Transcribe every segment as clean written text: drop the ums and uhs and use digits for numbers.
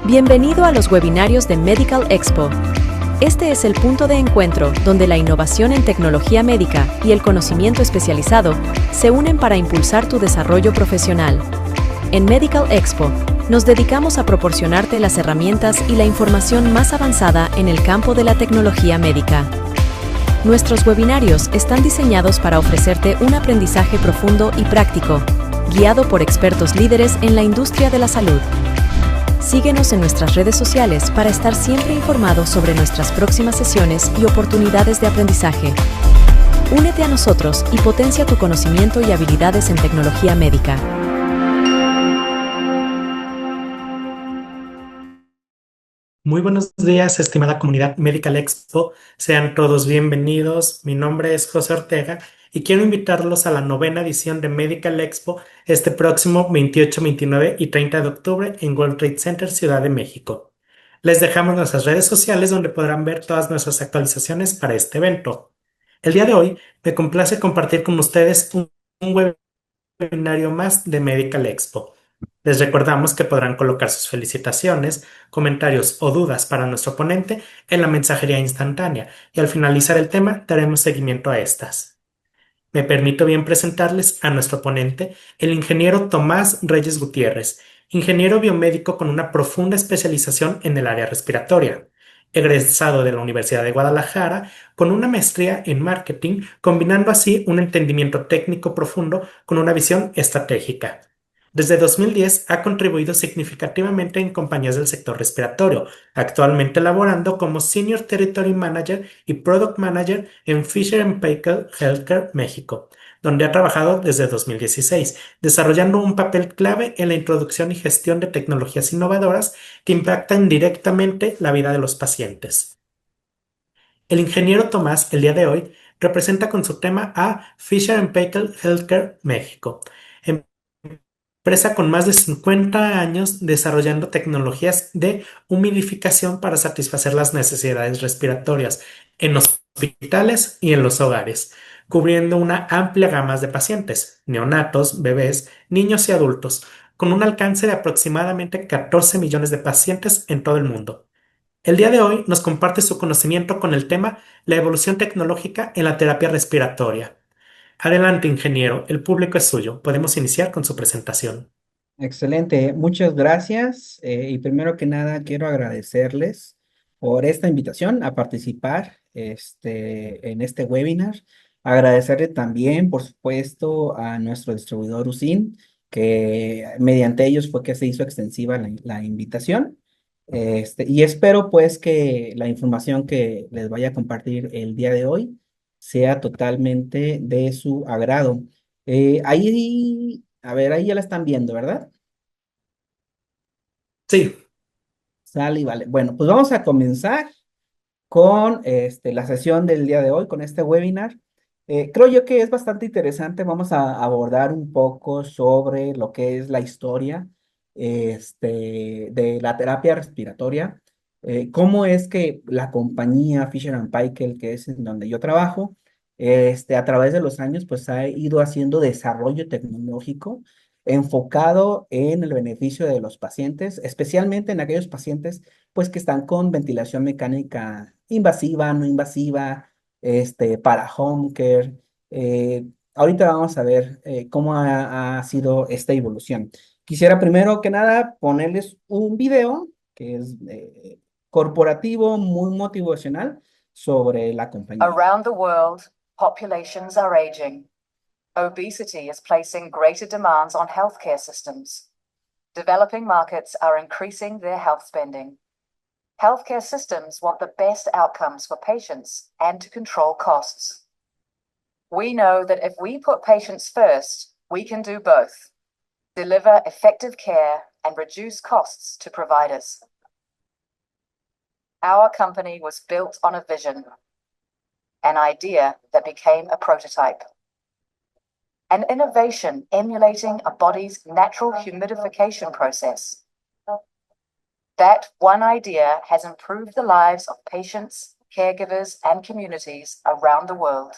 Bienvenido a los webinarios de Medical Expo. Este es el punto de encuentro donde la innovación en tecnología médica y el conocimiento especializado se unen para impulsar tu desarrollo profesional. En Medical Expo, nos dedicamos a proporcionarte las herramientas y la información más avanzada en el campo de la tecnología médica. Nuestros webinarios están diseñados para ofrecerte un aprendizaje profundo y práctico, guiado por expertos líderes en la industria de la salud. Síguenos en nuestras redes sociales para estar siempre informado sobre nuestras próximas sesiones y oportunidades de aprendizaje. Únete a nosotros y potencia tu conocimiento y habilidades en tecnología médica. Muy buenos días, estimada comunidad Medical Expo. Sean todos bienvenidos. Mi nombre es José Ortega y quiero invitarlos a la 9ª edición de Medical Expo este próximo 28, 29 y 30 de octubre en World Trade Center, Ciudad de México. Les dejamos nuestras redes sociales donde podrán ver todas nuestras actualizaciones para este evento. El día de hoy me complace compartir con ustedes un webinario más de Medical Expo. Les recordamos que podrán colocar sus felicitaciones, comentarios o dudas para nuestro ponente en la mensajería instantánea y al finalizar el tema daremos seguimiento a estas. Me permito bien presentarles a nuestro ponente, el ingeniero Tomás Reyes Gutiérrez, ingeniero biomédico con una profunda especialización en el área respiratoria, egresado de la Universidad de Guadalajara con una maestría en marketing, combinando así un entendimiento técnico profundo con una visión estratégica. Desde 2010 ha contribuido significativamente en compañías del sector respiratorio, actualmente laborando como Senior Territory Manager y Product Manager en Fisher & Paykel Healthcare México, donde ha trabajado desde 2016, desarrollando un papel clave en la introducción y gestión de tecnologías innovadoras que impactan directamente la vida de los pacientes. El ingeniero Tomás, el día de hoy, representa con su tema a Fisher & Paykel Healthcare México, empresa con más de 50 años desarrollando tecnologías de humidificación para satisfacer las necesidades respiratorias en hospitales y en los hogares, cubriendo una amplia gama de pacientes, neonatos, bebés, niños y adultos, con un alcance de aproximadamente 14 millones de pacientes en todo el mundo. El día de hoy nos comparte su conocimiento con el tema La evolución tecnológica en la terapia respiratoria. Adelante, ingeniero, el público es suyo. Podemos iniciar con su presentación. Excelente, muchas gracias. Y primero que nada, quiero agradecerles por esta invitación a participar en este webinar. Agradecerle también, por supuesto, a nuestro distribuidor USIN, que mediante ellos fue que se hizo extensiva la invitación. Y espero pues que la información que les vaya a compartir el día de hoy sea totalmente de su agrado. A ver, ahí ya la están viendo, ¿verdad? Sí, Sale y vale. Bueno, pues vamos a comenzar con la sesión del día de hoy, con este webinar. Creo yo que es bastante interesante. Vamos a abordar un poco sobre lo que es la historia de la terapia respiratoria. Cómo es que la compañía Fisher Paykel, que es en donde yo trabajo, a través de los años, pues ha ido haciendo desarrollo tecnológico enfocado en el beneficio de los pacientes, especialmente en aquellos pacientes pues que están con ventilación mecánica invasiva, no invasiva, para home care. Ahorita vamos a ver cómo ha sido esta evolución. Quisiera primero que nada ponerles un video que es corporativo, muy motivacional sobre la compañía. Around the world, populations are aging. Obesity is placing greater demands on healthcare systems. Developing markets are increasing their health spending. Healthcare systems want the best outcomes for patients and to control costs. We know that if we put patients first, we can do both, deliver effective care and reduce costs to providers. Our company was built on a vision, an idea that became a prototype. An innovation emulating a body's natural humidification process. That one idea has improved the lives of patients, caregivers, and communities around the world.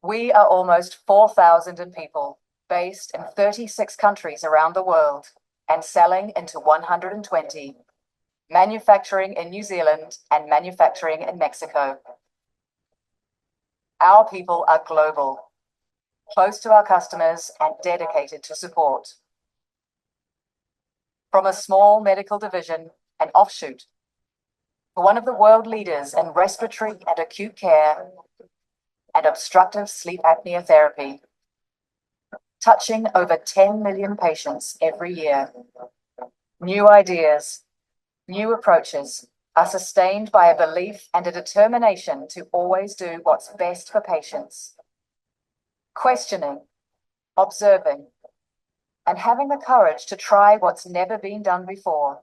We are almost 4,000 people, based in 36 countries around the world, and selling into 120, manufacturing in New Zealand and manufacturing in Mexico. Our people are global, close to our customers and dedicated to support. From a small medical division, an offshoot, to one of the world leaders in respiratory and acute care and obstructive sleep apnea therapy, touching over 10 million patients every year. New ideas, new approaches are sustained by a belief and a determination to always do what's best for patients. Questioning, observing, and having the courage to try what's never been done before.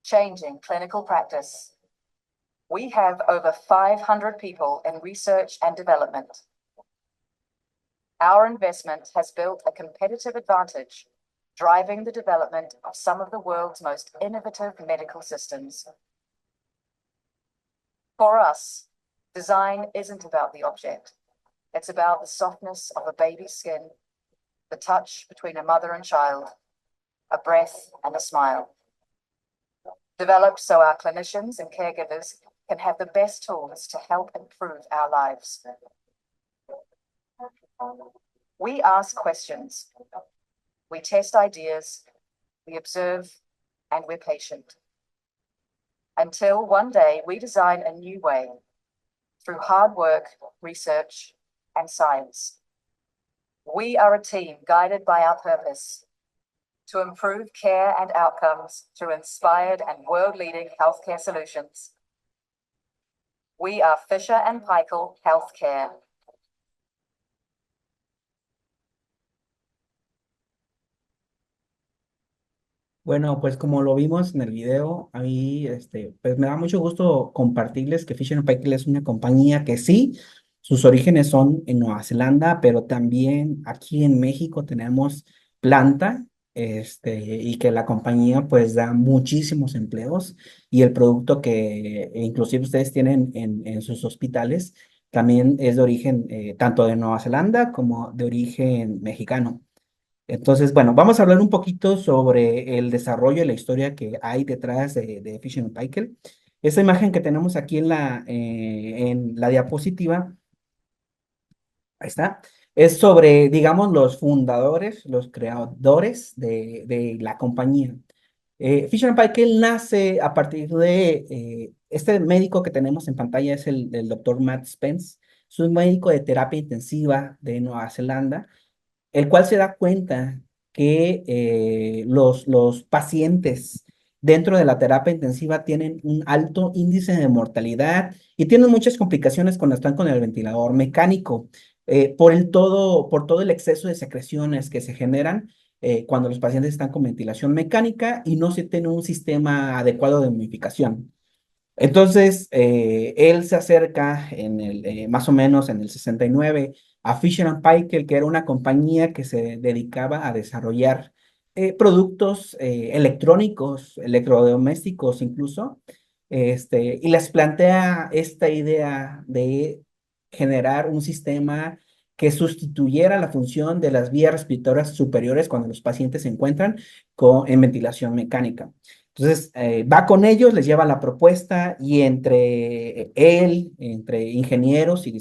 Changing clinical practice. We have over 500 people in research and development. Our investment has built a competitive advantage, driving the development of some of the world's most innovative medical systems. For us, design isn't about the object. It's about the softness of a baby's skin, the touch between a mother and child, a breath and a smile. Developed so our clinicians and caregivers can have the best tools to help improve our lives. We ask questions. We test ideas. We observe, and we're patient. Until one day we design a new way through hard work, research, and science. We are a team guided by our purpose to improve care and outcomes through inspired and world-leading healthcare solutions. We are Fisher & Paykel Healthcare. Bueno, pues como lo vimos en el video, a mí pues me da mucho gusto compartirles que Fisher & Paykel es una compañía que sí, sus orígenes son en Nueva Zelanda, pero también aquí en México tenemos planta, y que la compañía pues da muchísimos empleos y el producto que inclusive ustedes tienen en sus hospitales también es de origen tanto de Nueva Zelanda como de origen mexicano. Entonces, bueno, vamos a hablar un poquito sobre el desarrollo y la historia que hay detrás de Fisher & Paykel. Esta imagen que tenemos aquí en la diapositiva, ahí está, es sobre, digamos, los fundadores, los creadores de la compañía. Fisher & Paykel nace a partir de, este médico que tenemos en pantalla es el doctor Matt Spence, es un médico de terapia intensiva de Nueva Zelanda, el cual se da cuenta que los pacientes dentro de la terapia intensiva tienen un alto índice de mortalidad y tienen muchas complicaciones cuando están con el ventilador mecánico, por todo el exceso de secreciones que se generan cuando los pacientes están con ventilación mecánica y no se tiene un sistema adecuado de humidificación. Entonces, él se acerca más o menos en el 69 a Fisher & Paykel, que era una compañía que se dedicaba a desarrollar productos electrónicos, electrodomésticos incluso, y les plantea esta idea de generar un sistema que sustituyera la función de las vías respiratorias superiores cuando los pacientes se encuentran en ventilación mecánica. Entonces, va con ellos, les lleva la propuesta y entre ingenieros y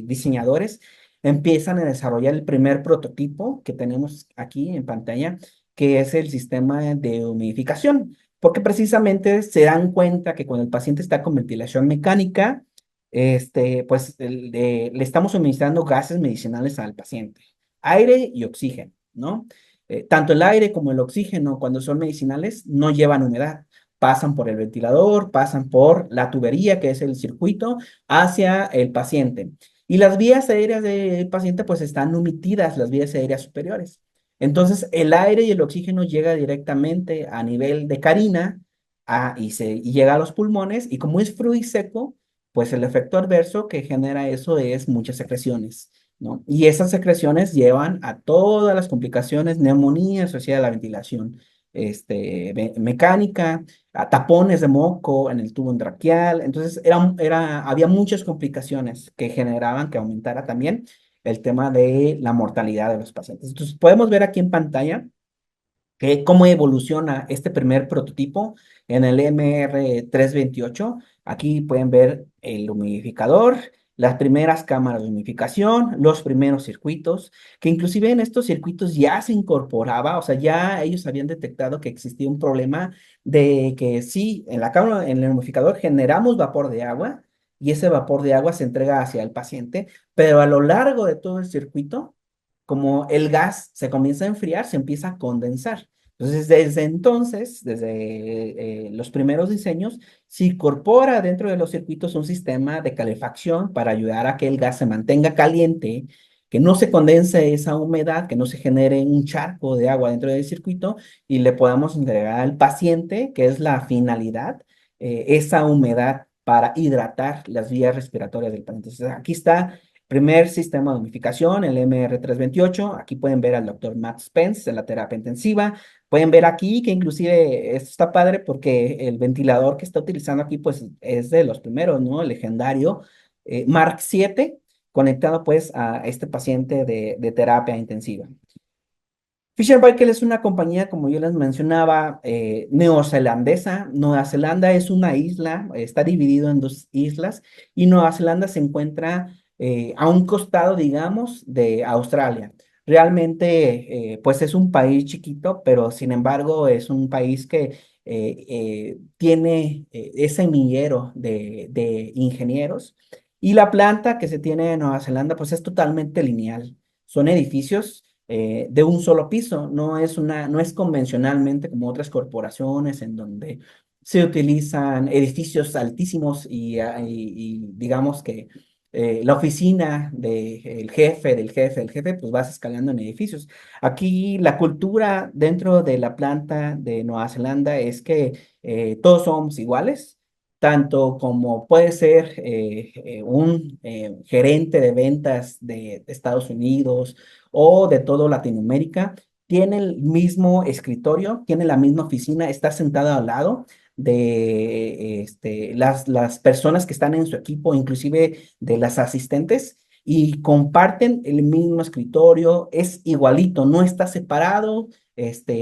diseñadores, empiezan a desarrollar el primer prototipo que tenemos aquí en pantalla, que es el sistema de humidificación, porque precisamente se dan cuenta que cuando el paciente está con ventilación mecánica, pues le estamos suministrando gases medicinales al paciente, aire y oxígeno, ¿no? Tanto el aire como el oxígeno, cuando son medicinales, no llevan humedad. Pasan por el ventilador, pasan por la tubería, que es el circuito, hacia el paciente. Y las vías aéreas del paciente, pues están omitidas, las vías aéreas superiores. Entonces, el aire y el oxígeno llega directamente a nivel de carina y llega a los pulmones, y como es fluido y seco, pues el efecto adverso que genera eso es muchas secreciones, ¿no? Y esas secreciones llevan a todas las complicaciones, neumonía asociada a la ventilación mecánica, a tapones de moco en el tubo endotraqueal. Entonces, había muchas complicaciones que generaban que aumentara también el tema de la mortalidad de los pacientes. Entonces, podemos ver aquí en pantalla cómo evoluciona este primer prototipo en el MR328. Aquí pueden ver el humidificador, las primeras cámaras de humidificación, los primeros circuitos, que inclusive en estos circuitos ya se incorporaba, o sea, ya ellos habían detectado que existía un problema de que sí, en la cámara, en el humidificador generamos vapor de agua y ese vapor de agua se entrega hacia el paciente, pero a lo largo de todo el circuito, como el gas se comienza a enfriar, se empieza a condensar. Entonces, desde entonces, desde los primeros diseños, se incorpora dentro de los circuitos un sistema de calefacción para ayudar a que el gas se mantenga caliente, que no se condense esa humedad, que no se genere un charco de agua dentro del circuito y le podamos entregar al paciente, que es la finalidad, esa humedad para hidratar las vías respiratorias del paciente. Entonces, aquí está primer sistema de humidificación, el MR328. Aquí pueden ver al doctor Matt Spence en la terapia intensiva. Pueden ver aquí que inclusive esto está padre porque el ventilador que está utilizando aquí pues es de los primeros, ¿no? El legendario Mark 7 conectado pues a este paciente de terapia intensiva. Fisher Paykel es una compañía, como yo les mencionaba, neozelandesa. Nueva Zelanda es una isla, está dividido en dos islas y Nueva Zelanda se encuentra a un costado, digamos, de Australia. Realmente, pues es un país chiquito, pero sin embargo es un país que tiene ese semillero de ingenieros y la planta que se tiene en Nueva Zelanda, pues es totalmente lineal. Son edificios de un solo piso, no es convencionalmente como otras corporaciones en donde se utilizan edificios altísimos y digamos que la oficina del jefe, pues vas escalando en edificios. Aquí la cultura dentro de la planta de Nueva Zelanda es que todos somos iguales, tanto como puede ser un gerente de ventas de Estados Unidos o de todo Latinoamérica, tiene el mismo escritorio, tiene la misma oficina, está sentado al lado de las personas que están en su equipo, inclusive de las asistentes, y comparten el mismo escritorio, es igualito, no está separado,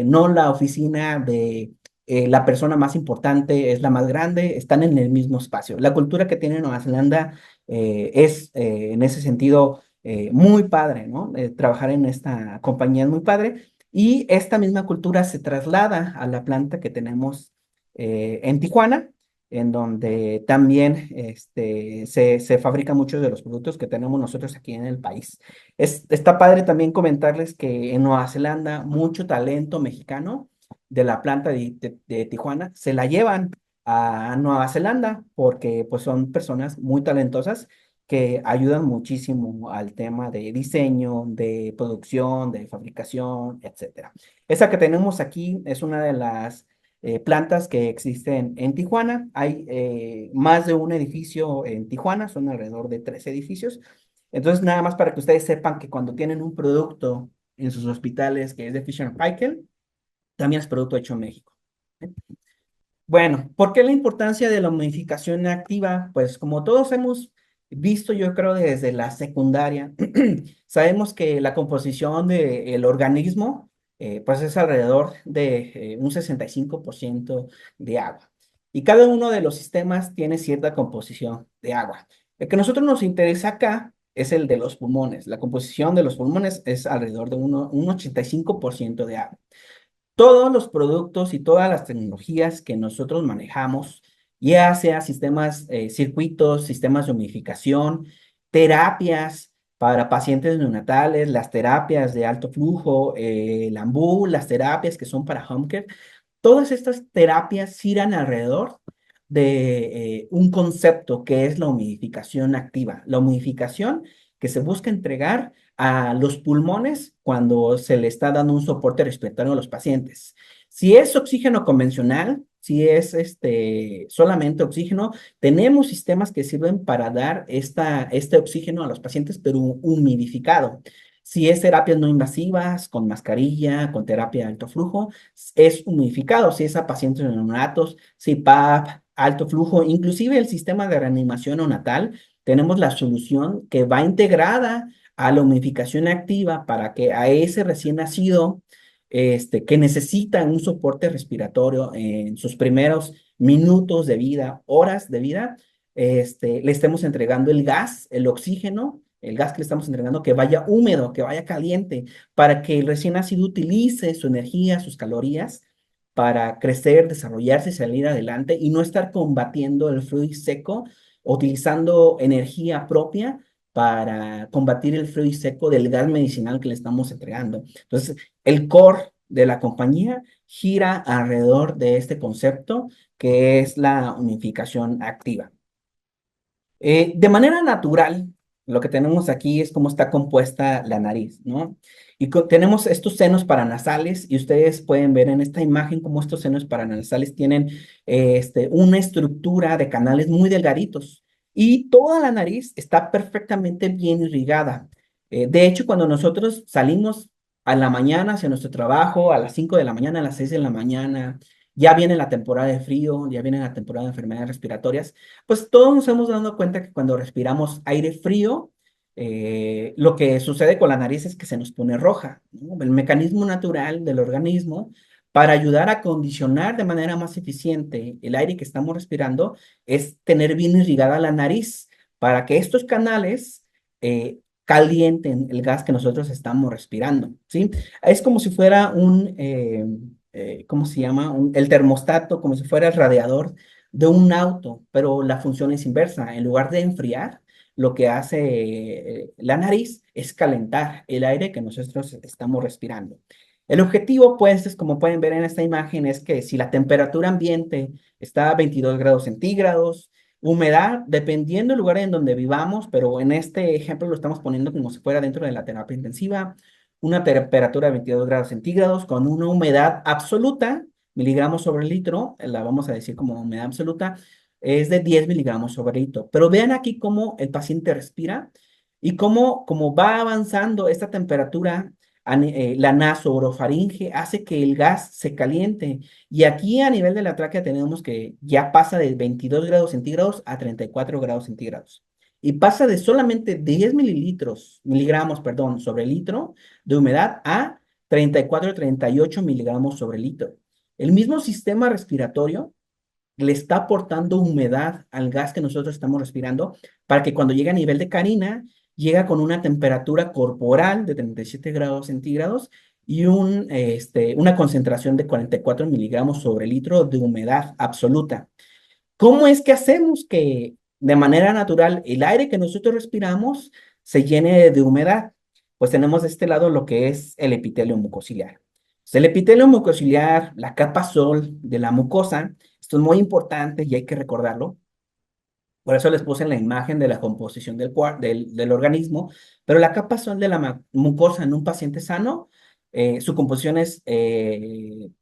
no la oficina de la persona más importante es la más grande, están en el mismo espacio. La cultura que tiene Nueva Zelanda es en ese sentido muy padre, ¿no? Trabajar en esta compañía es muy padre y esta misma cultura se traslada a la planta que tenemos en Tijuana, en donde también se fabrican muchos de los productos que tenemos nosotros aquí en el país. Está padre también comentarles que en Nueva Zelanda mucho talento mexicano de la planta de Tijuana se la llevan a Nueva Zelanda porque pues son personas muy talentosas que ayudan muchísimo al tema de diseño, de producción, de fabricación, etcétera. Esa que tenemos aquí es una de las plantas que existen en Tijuana. Hay más de un edificio en Tijuana, son alrededor de 3 edificios. Entonces, nada más para que ustedes sepan que cuando tienen un producto en sus hospitales que es de Fisher Paykel, también es producto hecho en México. Bueno, ¿por qué la importancia de la humidificación activa? Pues como todos hemos visto, yo creo desde la secundaria, sabemos que la composición del organismo pues es alrededor de un 65% de agua. Y cada uno de los sistemas tiene cierta composición de agua. El que a nosotros nos interesa acá es el de los pulmones. La composición de los pulmones es alrededor de un 85% de agua. Todos los productos y todas las tecnologías que nosotros manejamos, ya sea sistemas, circuitos, sistemas de humidificación, terapias para pacientes neonatales, las terapias de alto flujo, el AMBU, las terapias que son para home care, todas estas terapias giran alrededor de un concepto que es la humidificación activa. La humidificación que se busca entregar a los pulmones cuando se le está dando un soporte respiratorio a los pacientes. Si es oxígeno convencional, si es solamente oxígeno, tenemos sistemas que sirven para dar este oxígeno a los pacientes, pero humidificado. Si es terapias no invasivas, con mascarilla, con terapia de alto flujo, es humidificado. Si es a pacientes neonatos, CPAP, alto flujo, inclusive el sistema de reanimación neonatal, tenemos la solución que va integrada a la humidificación activa para que a ese recién nacido que necesitan un soporte respiratorio en sus primeros minutos de vida, horas de vida, le estemos entregando el gas, el oxígeno, el gas que le estamos entregando, que vaya húmedo, que vaya caliente, para que el recién nacido utilice su energía, sus calorías, para crecer, desarrollarse y salir adelante y no estar combatiendo el flujo seco, utilizando energía propia para combatir el flujo seco del gas medicinal que le estamos entregando. Entonces, el core de la compañía gira alrededor de este concepto que es la unificación activa. De manera natural, lo que tenemos aquí es cómo está compuesta la nariz, ¿no? Y tenemos estos senos paranasales y ustedes pueden ver en esta imagen cómo estos senos paranasales tienen una estructura de canales muy delgaditos y toda la nariz está perfectamente bien irrigada. De hecho, cuando nosotros salimos a la mañana hacia nuestro trabajo, a las 5 de la mañana, a las 6 de la mañana, ya viene la temporada de frío, ya viene la temporada de enfermedades respiratorias, pues todos nos hemos dado cuenta que cuando respiramos aire frío, lo que sucede con la nariz es que se nos pone roja, ¿no? El mecanismo natural del organismo para ayudar a condicionar de manera más eficiente el aire que estamos respirando es tener bien irrigada la nariz para que estos canales calienten el gas que nosotros estamos respirando, ¿sí? Es como si fuera ¿cómo se llama? El termostato, como si fuera el radiador de un auto, pero la función es inversa. En lugar de enfriar, lo que hace la nariz es calentar el aire que nosotros estamos respirando. El objetivo, pues, es como pueden ver en esta imagen, es que si la temperatura ambiente está a 22 grados centígrados, humedad, dependiendo del lugar en donde vivamos, pero en este ejemplo lo estamos poniendo como si fuera dentro de la terapia intensiva, una temperatura de 22 grados centígrados con una humedad absoluta, miligramos sobre litro, la vamos a decir como humedad absoluta, es de 10 miligramos sobre litro. Pero vean aquí cómo el paciente respira y cómo va avanzando esta temperatura, la nasorofaringe hace que el gas se caliente. Y aquí a nivel de la tráquea tenemos que ya pasa de 22 grados centígrados a 34 grados centígrados. Y pasa de solamente 10 miligramos, perdón, sobre litro de humedad a 34, 38 miligramos sobre litro. El mismo sistema respiratorio le está aportando humedad al gas que nosotros estamos respirando para que cuando llegue a nivel de carina, llega con una temperatura corporal de 37 grados centígrados y una concentración de 44 miligramos sobre litro de humedad absoluta. ¿Cómo es que hacemos que de manera natural el aire que nosotros respiramos se llene de humedad? Pues tenemos de este lado lo que es el epitelio mucociliar. Pues el epitelio mucociliar, la capa sol de la mucosa, esto es muy importante y hay que recordarlo. Por eso les puse en la imagen de la composición del organismo, pero la capa sol de la mucosa en un paciente sano, su composición es un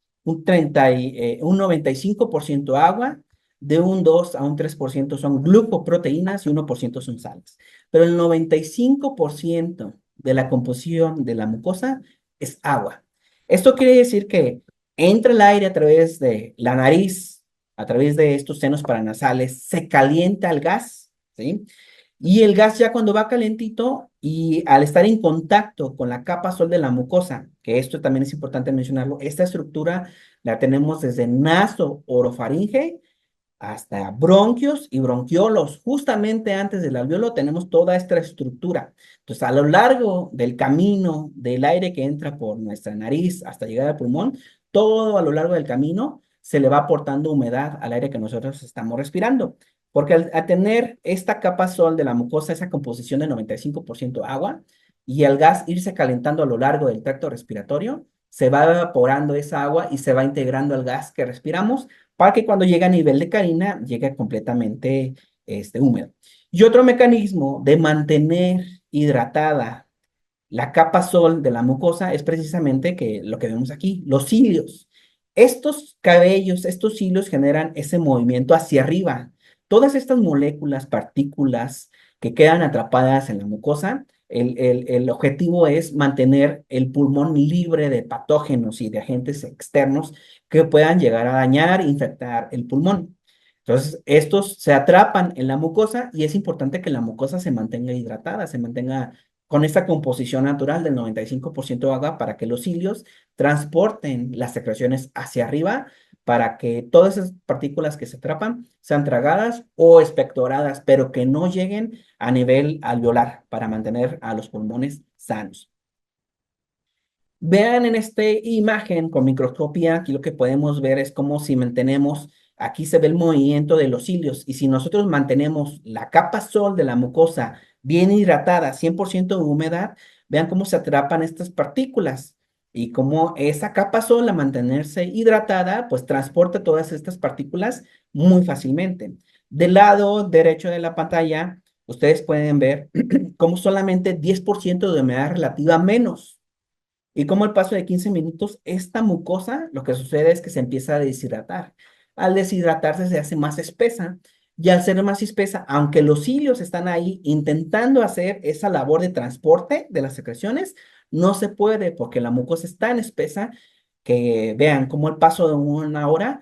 95% agua, de un 2 a un 3% son glucoproteínas y 1% son sales. Pero el 95% de la composición de la mucosa es agua. Esto quiere decir que entra el aire a través de la nariz, a través de estos senos paranasales, se calienta el gas, ¿sí? Y el gas ya cuando va calentito y al estar en contacto con la capa sol de la mucosa, que esto también es importante mencionarlo, esta estructura la tenemos desde naso-orofaringe hasta bronquios y bronquiolos. Justamente antes del alveolo tenemos toda esta estructura. Entonces, a lo largo del camino del aire que entra por nuestra nariz hasta llegar al pulmón, todo a lo largo del camino se le va aportando humedad al aire que nosotros estamos respirando. Porque al tener esta capa sol de la mucosa, esa composición de 95% agua, y al gas irse calentando a lo largo del tracto respiratorio, se va evaporando esa agua y se va integrando al gas que respiramos para que cuando llegue a nivel de carina llegue completamente húmedo. Y otro mecanismo de mantener hidratada la capa sol de la mucosa es precisamente lo que vemos aquí, los cilios. Estos cabellos, estos cilios generan ese movimiento hacia arriba. Todas estas moléculas, partículas que quedan atrapadas en la mucosa, el objetivo es mantener el pulmón libre de patógenos y de agentes externos que puedan llegar a dañar e infectar el pulmón. Entonces, estos se atrapan en la mucosa y es importante que la mucosa se mantenga hidratada, se mantenga con esta composición natural del 95% de agua para que los cilios transporten las secreciones hacia arriba para que todas esas partículas que se atrapan sean tragadas o expectoradas, pero que no lleguen a nivel alveolar para mantener a los pulmones sanos. Vean en esta imagen con microscopía, aquí lo que podemos ver es como si mantenemos, aquí se ve el movimiento de los cilios, y si nosotros mantenemos la capa sol de la mucosa bien hidratada, 100% de humedad, vean cómo se atrapan estas partículas y cómo esa capa sol, al mantenerse hidratada, pues transporta todas estas partículas muy fácilmente. Del lado derecho de la pantalla, ustedes pueden ver cómo solamente 10% de humedad relativa menos. Y como al paso de 15 minutos, esta mucosa, lo que sucede es que se empieza a deshidratar. Al deshidratarse se hace más espesa y al ser más espesa, aunque los cilios están ahí intentando hacer esa labor de transporte de las secreciones, no se puede porque la mucosa es tan espesa que vean cómo al paso de una hora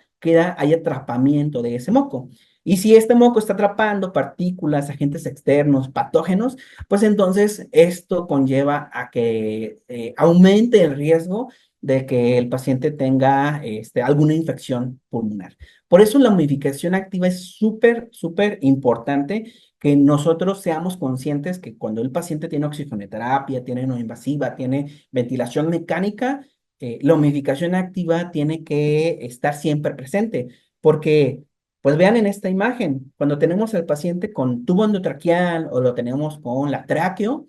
hay atrapamiento de ese moco. Y si este moco está atrapando partículas, agentes externos, patógenos, pues entonces esto conlleva a que aumente el riesgo de que el paciente tenga alguna infección pulmonar. Por eso la humidificación activa es súper, súper importante que nosotros seamos conscientes que cuando el paciente tiene oxigenoterapia, tiene no invasiva, tiene ventilación mecánica, la humidificación activa tiene que estar siempre presente, porque pues vean en esta imagen, cuando tenemos al paciente con tubo endotraqueal o lo tenemos con la tráqueo,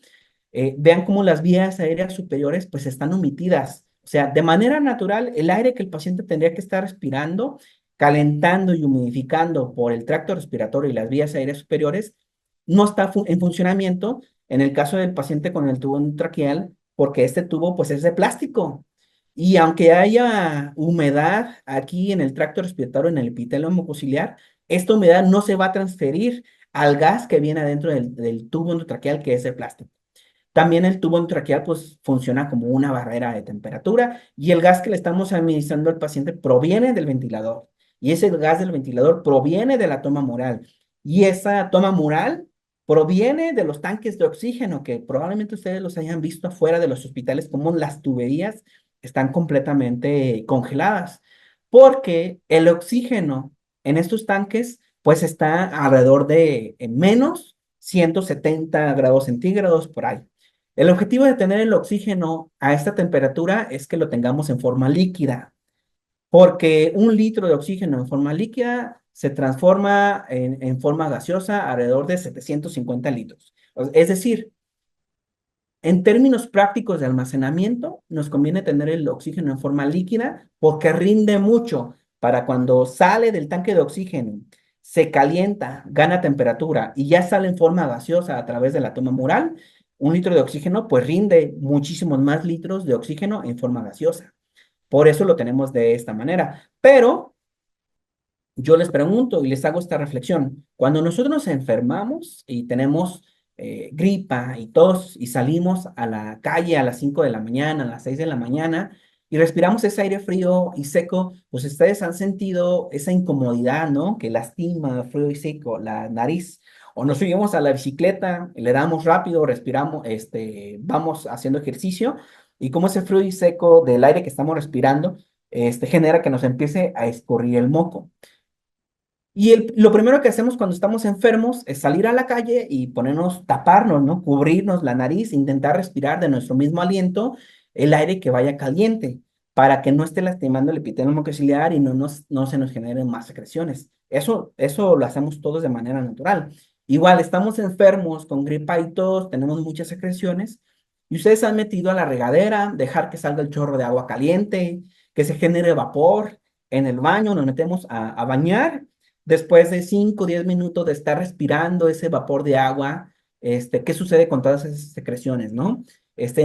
vean cómo las vías aéreas superiores pues están omitidas. O sea, de manera natural, el aire que el paciente tendría que estar respirando, calentando y humidificando por el tracto respiratorio y las vías aéreas superiores, no está en funcionamiento en el caso del paciente con el tubo endotraqueal, porque este tubo pues es de plástico. Y aunque haya humedad aquí en el tracto respiratorio, en el epitelio mucociliar, esta humedad no se va a transferir al gas que viene adentro del tubo endotraqueal, que es de plástico. También el tubo endotraqueal pues funciona como una barrera de temperatura y el gas que le estamos administrando al paciente proviene del ventilador y ese gas del ventilador proviene de la toma mural y esa toma mural proviene de los tanques de oxígeno que probablemente ustedes los hayan visto afuera de los hospitales como las tuberías están completamente congeladas porque el oxígeno en estos tanques pues está alrededor de menos 170 grados centígrados por ahí. El objetivo de tener el oxígeno a esta temperatura es que lo tengamos en forma líquida, porque 1 litro de oxígeno en forma líquida se transforma en forma gaseosa alrededor de 750 litros. Es decir, en términos prácticos de almacenamiento, nos conviene tener el oxígeno en forma líquida porque rinde mucho para cuando sale del tanque de oxígeno, se calienta, gana temperatura y ya sale en forma gaseosa a través de la toma mural. 1 litro de oxígeno pues rinde muchísimos más litros de oxígeno en forma gaseosa. Por eso lo tenemos de esta manera. Pero yo les pregunto y les hago esta reflexión. Cuando nosotros nos enfermamos y tenemos gripa y tos y salimos a la calle a las 5 de la mañana, a las 6 de la mañana y respiramos ese aire frío y seco, pues ustedes han sentido esa incomodidad, ¿no? Que lastima, frío y seco, la nariz. O nos subimos a la bicicleta, y le damos rápido, respiramos, vamos haciendo ejercicio y como ese frío y seco del aire que estamos respirando, genera que nos empiece a escurrir el moco. Y lo primero que hacemos cuando estamos enfermos es salir a la calle y ponernos, taparnos, ¿no? Cubrirnos la nariz, intentar respirar de nuestro mismo aliento el aire que vaya caliente para que no esté lastimando el epitelio mucociliar y no se nos generen más secreciones. Eso lo hacemos todos de manera natural. Igual, estamos enfermos con gripa y tos, tenemos muchas secreciones y ustedes se han metido a la regadera, dejar que salga el chorro de agua caliente, que se genere vapor en el baño, nos metemos a bañar. Después de 5 o 10 minutos de estar respirando ese vapor de agua, ¿qué sucede con todas esas secreciones, no?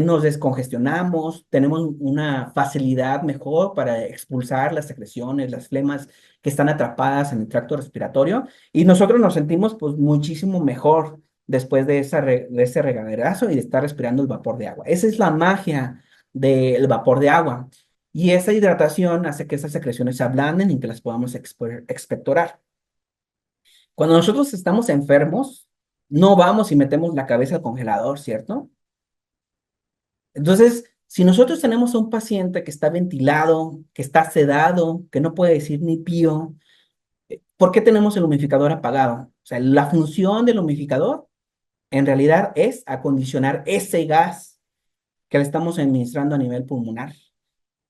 Nos descongestionamos, tenemos una facilidad mejor para expulsar las secreciones, las flemas que están atrapadas en el tracto respiratorio y nosotros nos sentimos pues muchísimo mejor después de ese regaderazo y de estar respirando el vapor de agua. Esa es la magia del vapor de agua. Y esa hidratación hace que esas secreciones se ablanden y que las podamos expectorar. Cuando nosotros estamos enfermos, no vamos y metemos la cabeza al congelador, ¿cierto? Entonces, si nosotros tenemos a un paciente que está ventilado, que está sedado, que no puede decir ni pío, ¿por qué tenemos el humidificador apagado? O sea, la función del humidificador en realidad es acondicionar ese gas que le estamos administrando a nivel pulmonar,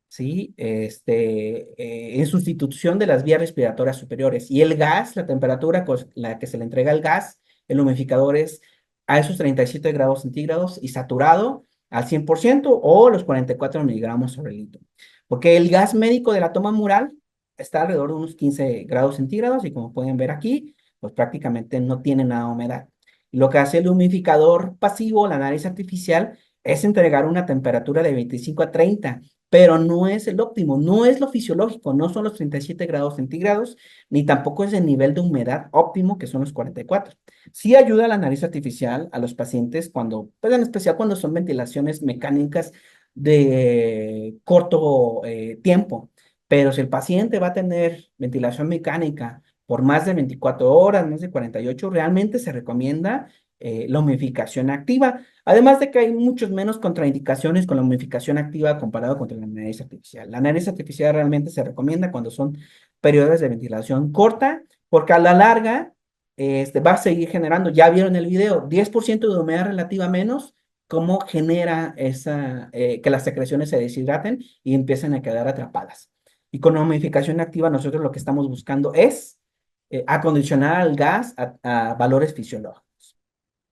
¿sí? En sustitución de las vías respiratorias superiores. Y el gas, la temperatura con la que se le entrega el gas, el humidificador es a esos 37 grados centígrados y saturado al 100% o los 44 miligramos sobre litro. Porque el gas médico de la toma mural está alrededor de unos 15 grados centígrados y como pueden ver aquí, pues prácticamente no tiene nada de humedad. Lo que hace el humidificador pasivo, la nariz artificial, es entregar una temperatura de 25 a 30, pero no es el óptimo, no es lo fisiológico, no son los 37 grados centígrados, ni tampoco es el nivel de humedad óptimo, que son los 44. Sí ayuda la nariz artificial a los pacientes cuando, pues en especial cuando son ventilaciones mecánicas de corto tiempo, pero si el paciente va a tener ventilación mecánica por más de 24 horas, más de 48, realmente se recomienda la humidificación activa. Además de que hay muchos menos contraindicaciones con la humidificación activa comparado con la nariz artificial. La nariz artificial realmente se recomienda cuando son periodos de ventilación corta, porque a la larga va a seguir generando, ya vieron el video, 10% de humedad relativa menos, cómo genera que las secreciones se deshidraten y empiecen a quedar atrapadas. Y con la humidificación activa nosotros lo que estamos buscando es acondicionar al gas a valores fisiológicos.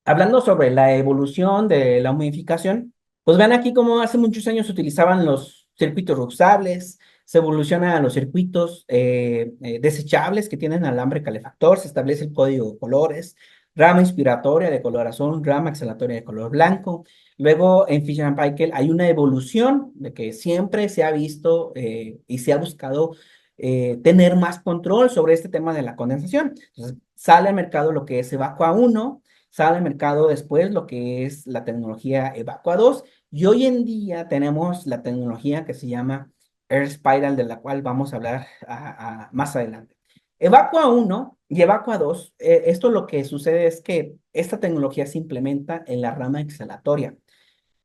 Hablando sobre la evolución de la humidificación, pues ven aquí cómo hace muchos años se utilizaban los circuitos reusables, se evoluciona a los circuitos desechables que tienen alambre calefactor, se establece el código de colores, rama inspiratoria de color azul, rama exhalatoria de color blanco. Luego en Fisher and Paykel hay una evolución de que siempre se ha visto y se ha buscado tener más control sobre este tema de la condensación. Entonces sale al mercado lo que es Evacua 1, sale al mercado después lo que es la tecnología Evacua 2 y hoy en día tenemos la tecnología que se llama Air Spiral, de la cual vamos a hablar más adelante. Evacua 1 y Evacua 2, esto lo que sucede es que esta tecnología se implementa en la rama exhalatoria.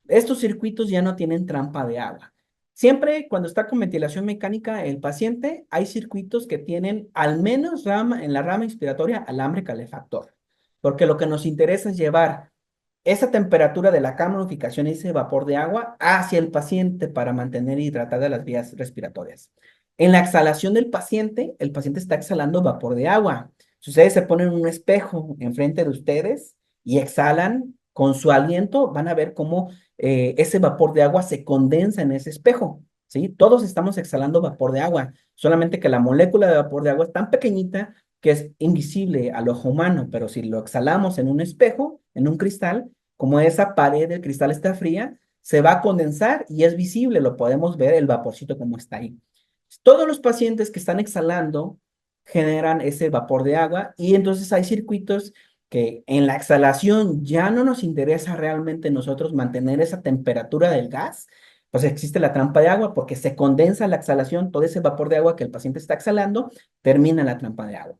Estos circuitos ya no tienen trampa de agua. Siempre cuando está con ventilación mecánica el paciente, hay circuitos que tienen al menos en la rama inspiratoria alambre calefactor, porque lo que nos interesa es llevar esa temperatura de la cámara de humidificación y ese vapor de agua hacia el paciente para mantener hidratadas las vías respiratorias. En la exhalación del paciente, el paciente está exhalando vapor de agua. Si ustedes se ponen un espejo enfrente de ustedes y exhalan con su aliento, van a ver cómo ese vapor de agua se condensa en ese espejo, ¿sí? Todos estamos exhalando vapor de agua, solamente que la molécula de vapor de agua es tan pequeñita que es invisible al ojo humano, pero si lo exhalamos en un espejo, en un cristal, como esa pared del cristal está fría, se va a condensar y es visible, lo podemos ver el vaporcito como está ahí. Todos los pacientes que están exhalando generan ese vapor de agua y entonces hay circuitos que en la exhalación ya no nos interesa realmente nosotros mantener esa temperatura del gas, pues existe la trampa de agua porque se condensa la exhalación, todo ese vapor de agua que el paciente está exhalando termina en la trampa de agua.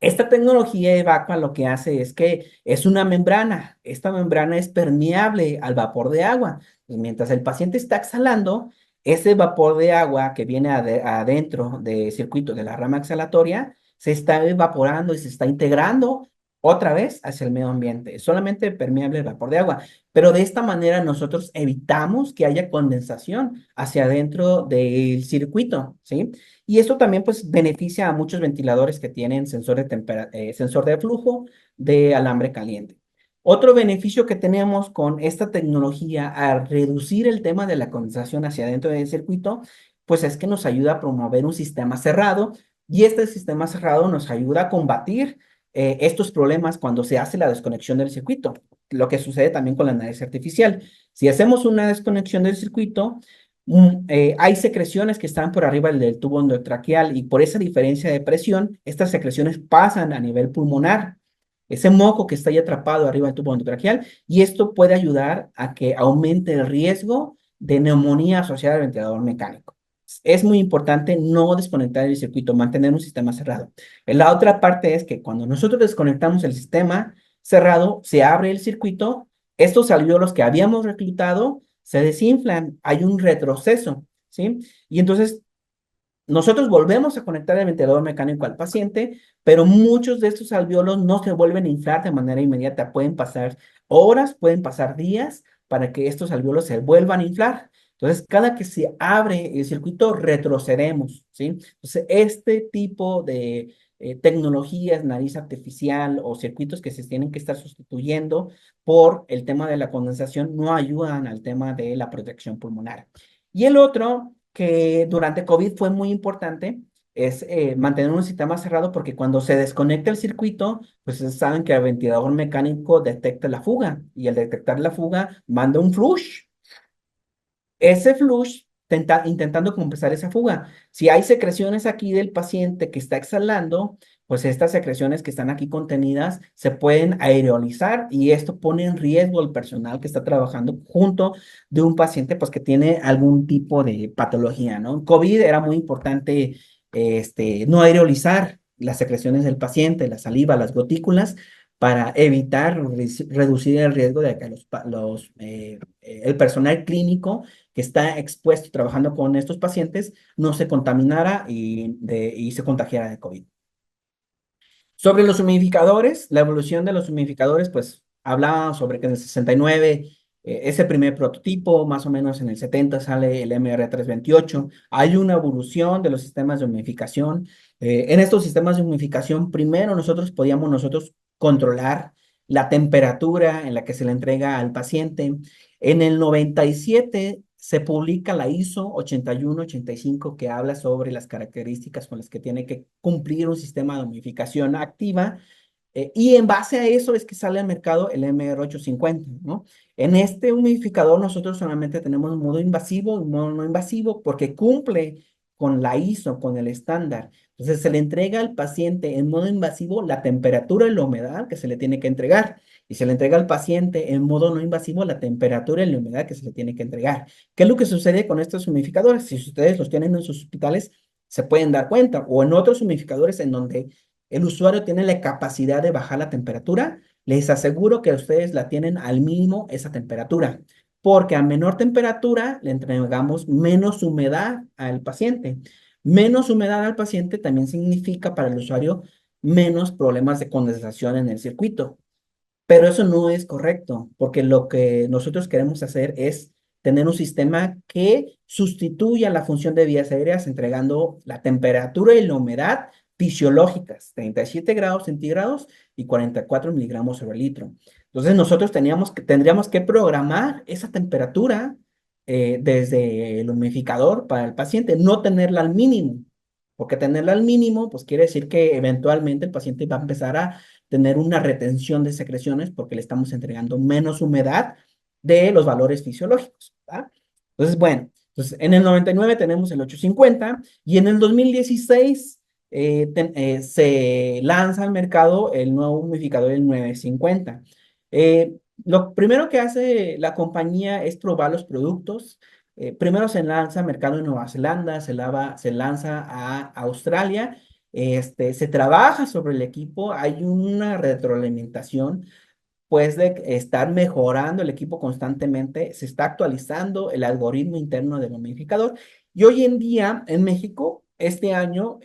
Esta tecnología Evacua lo que hace es que es una membrana. Esta membrana es permeable al vapor de agua. Y mientras el paciente está exhalando, ese vapor de agua que viene adentro del circuito de la rama exhalatoria se está evaporando y se está integrando otra vez hacia el medio ambiente. Es solamente permeable el vapor de agua. Pero de esta manera nosotros evitamos que haya condensación hacia adentro del circuito, ¿sí? Y esto también pues beneficia a muchos ventiladores que tienen sensor de flujo de alambre caliente. Otro beneficio que tenemos con esta tecnología al reducir el tema de la condensación hacia adentro del circuito, pues es que nos ayuda a promover un sistema cerrado y este sistema cerrado nos ayuda a combatir estos problemas cuando se hace la desconexión del circuito. Lo que sucede también con la nariz artificial. Si hacemos una desconexión del circuito, hay secreciones que están por arriba del tubo endotraqueal y por esa diferencia de presión, estas secreciones pasan a nivel pulmonar. Ese moco que está ahí atrapado arriba del tubo endotraqueal y esto puede ayudar a que aumente el riesgo de neumonía asociada al ventilador mecánico. Es muy importante no desconectar el circuito, mantener un sistema cerrado. La otra parte es que cuando nosotros desconectamos el sistema cerrado, se abre el circuito estos alvéolos que habíamos reclutado se desinflan, hay un retroceso, ¿sí? Y entonces nosotros volvemos a conectar el ventilador mecánico al paciente, pero muchos de estos alvéolos no se vuelven a inflar de manera inmediata. Pueden pasar horas, pueden pasar días para que estos alvéolos se vuelvan a inflar. Entonces, cada que se abre el circuito, retrocedemos, ¿sí? Entonces, este tipo de tecnologías, nariz artificial o circuitos que se tienen que estar sustituyendo por el tema de la condensación no ayudan al tema de la protección pulmonar. Y el otro, que durante COVID fue muy importante, es mantener un sistema cerrado porque cuando se desconecta el circuito, pues saben que el ventilador mecánico detecta la fuga y al detectar la fuga manda un flush. Ese flush intentando compensar esa fuga. Si hay secreciones aquí del paciente que está exhalando, pues estas secreciones que están aquí contenidas se pueden aerolizar y esto pone en riesgo al personal que está trabajando junto de un paciente pues que tiene algún tipo de patología, ¿no? En COVID era muy importante no aerolizar las secreciones del paciente, la saliva, las gotículas, para evitar reducir el riesgo de que el personal clínico que está expuesto trabajando con estos pacientes no se contaminara y se contagiara de COVID. Sobre los humidificadores, la evolución de los humidificadores, pues hablábamos sobre que en el 69 es el primer prototipo, más o menos en el 70 sale el MR328. Hay una evolución de los sistemas de humidificación. En estos sistemas de humidificación, primero podíamos controlar la temperatura en la que se le entrega al paciente. En el 97 se publica la ISO 8185 que habla sobre las características con las que tiene que cumplir un sistema de humidificación activa. Y en base a eso es que sale al mercado el MR850, ¿no? En este humidificador nosotros solamente tenemos un modo invasivo y modo no invasivo porque cumple con la ISO, con el estándar. Entonces se le entrega al paciente en modo invasivo la temperatura y la humedad que se le tiene que entregar. Y se le entrega al paciente en modo no invasivo la temperatura y la humedad que se le tiene que entregar. ¿Qué es lo que sucede con estos humidificadores? Si ustedes los tienen en sus hospitales, se pueden dar cuenta. O en otros humidificadores en donde el usuario tiene la capacidad de bajar la temperatura, les aseguro que ustedes la tienen al mínimo esa temperatura, porque a menor temperatura le entregamos menos humedad al paciente. Menos humedad al paciente también significa para el usuario menos problemas de condensación en el circuito. Pero eso no es correcto, porque lo que nosotros queremos hacer es tener un sistema que sustituya la función de vías aéreas entregando la temperatura y la humedad fisiológicas, 37 grados centígrados y 44 miligramos sobre litro. Entonces nosotros tendríamos que programar esa temperatura desde el humidificador para el paciente, no tenerla al mínimo, porque tenerla al mínimo pues quiere decir que eventualmente el paciente va a empezar a tener una retención de secreciones porque le estamos entregando menos humedad de los valores fisiológicos, ¿verdad? Entonces, bueno, entonces en el 99 tenemos el 850 y en el 2016 se lanza al mercado el nuevo humidificador, el 950. Lo primero que hace la compañía es probar los productos. Primero se lanza al mercado en Nueva Zelanda, se lanza a Australia, se trabaja sobre el equipo, hay una retroalimentación, pues de estar mejorando el equipo constantemente, se está actualizando el algoritmo interno del humidificador y hoy en día en México, este año,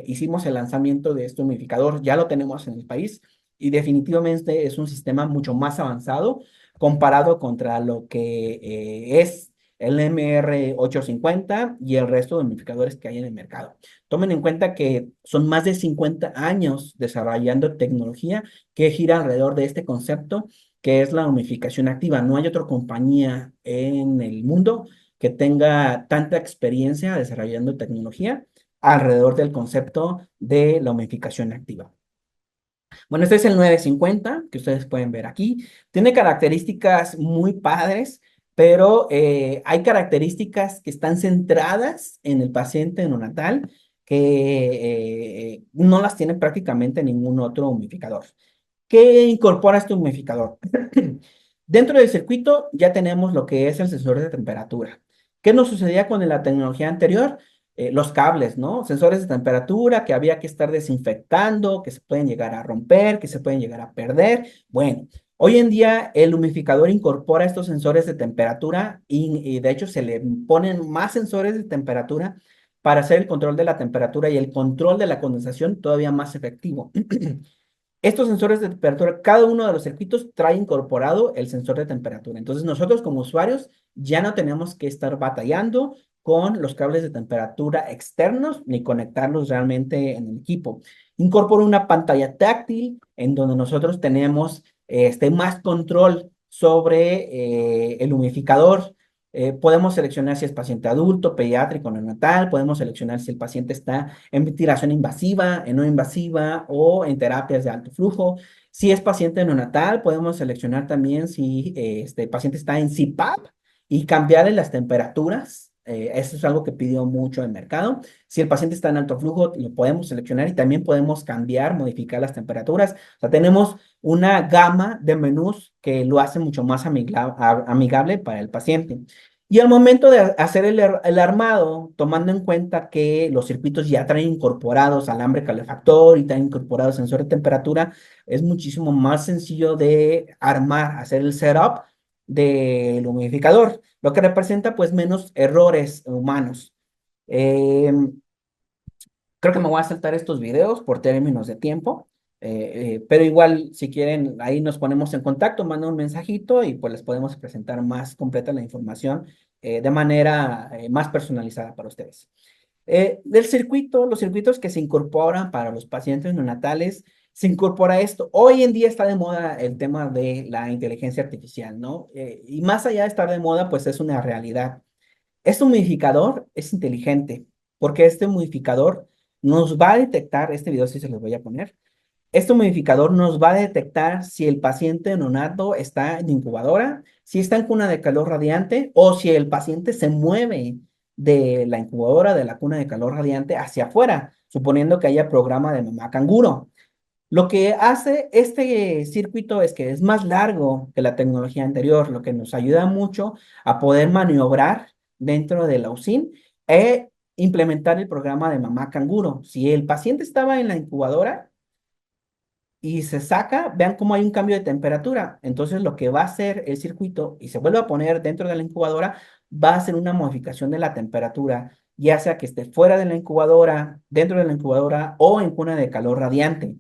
hicimos el lanzamiento de este humidificador, ya lo tenemos en el país y definitivamente es un sistema mucho más avanzado comparado contra lo que es el MR850 y el resto de humidificadores que hay en el mercado. Tomen en cuenta que son más de 50 años desarrollando tecnología que gira alrededor de este concepto que es la humidificación activa. No hay otra compañía en el mundo que tenga tanta experiencia desarrollando tecnología alrededor del concepto de la humidificación activa. Bueno, este es el 950 que ustedes pueden ver aquí. Tiene características muy padres, pero hay características que están centradas en el paciente neonatal que no las tiene prácticamente ningún otro humidificador. ¿Qué incorpora este humidificador? Dentro del circuito ya tenemos lo que es el sensor de temperatura. ¿Qué nos sucedía con la tecnología anterior? Los cables, ¿no? Sensores de temperatura que había que estar desinfectando, que se pueden llegar a romper, que se pueden llegar a perder. Bueno, Hoy en día el humidificador incorpora estos sensores de temperatura y de hecho se le ponen más sensores de temperatura para hacer el control de la temperatura y el control de la condensación todavía más efectivo. Estos sensores de temperatura, cada uno de los circuitos trae incorporado el sensor de temperatura. Entonces nosotros como usuarios ya no tenemos que estar batallando con los cables de temperatura externos ni conectarlos realmente en el equipo. Incorpora una pantalla táctil en donde nosotros tenemos más control sobre el humidificador. Podemos seleccionar si es paciente adulto, pediátrico, neonatal. Podemos seleccionar si el paciente está en ventilación invasiva, en no invasiva o en terapias de alto flujo. Si es paciente neonatal, podemos seleccionar también si este paciente está en CPAP y cambiarle las temperaturas. Eso es algo que pidió mucho el mercado. Si el paciente está en alto flujo, lo podemos seleccionar y también podemos cambiar, modificar las temperaturas. O sea, tenemos una gama de menús que lo hace mucho más amigable para el paciente. Y al momento de hacer el armado, tomando en cuenta que los circuitos ya traen incorporados alambre calefactor y traen incorporado sensor de temperatura, es muchísimo más sencillo de armar, hacer el setup del humidificador, lo que representa pues menos errores humanos. Em, Creo que me voy a saltar estos videos por términos de tiempo, pero igual si quieren ahí nos ponemos en contacto, manda un mensajito y pues les podemos presentar más completa la información de manera más personalizada para ustedes. Del circuito, los circuitos que se incorporan para los pacientes neonatales, se incorpora esto. Hoy en día está de moda el tema de la inteligencia artificial, ¿no? Y más allá de estar de moda, pues es una realidad. Este humidificador es inteligente porque este humidificador nos va a detectar, este video sí se los voy a poner, este humidificador nos va a detectar si el paciente neonato está en incubadora, si está en cuna de calor radiante o si el paciente se mueve de la incubadora, de la cuna de calor radiante hacia afuera, suponiendo que haya programa de mamá canguro. Lo que hace este circuito es que es más largo que la tecnología anterior, lo que nos ayuda mucho a poder maniobrar dentro de la UCIN e implementar el programa de mamá canguro. Si el paciente estaba en la incubadora y se saca, vean cómo hay un cambio de temperatura. Entonces lo que va a hacer el circuito y se vuelve a poner dentro de la incubadora, va a hacer una modificación de la temperatura, ya sea que esté fuera de la incubadora, dentro de la incubadora o en cuna de calor radiante.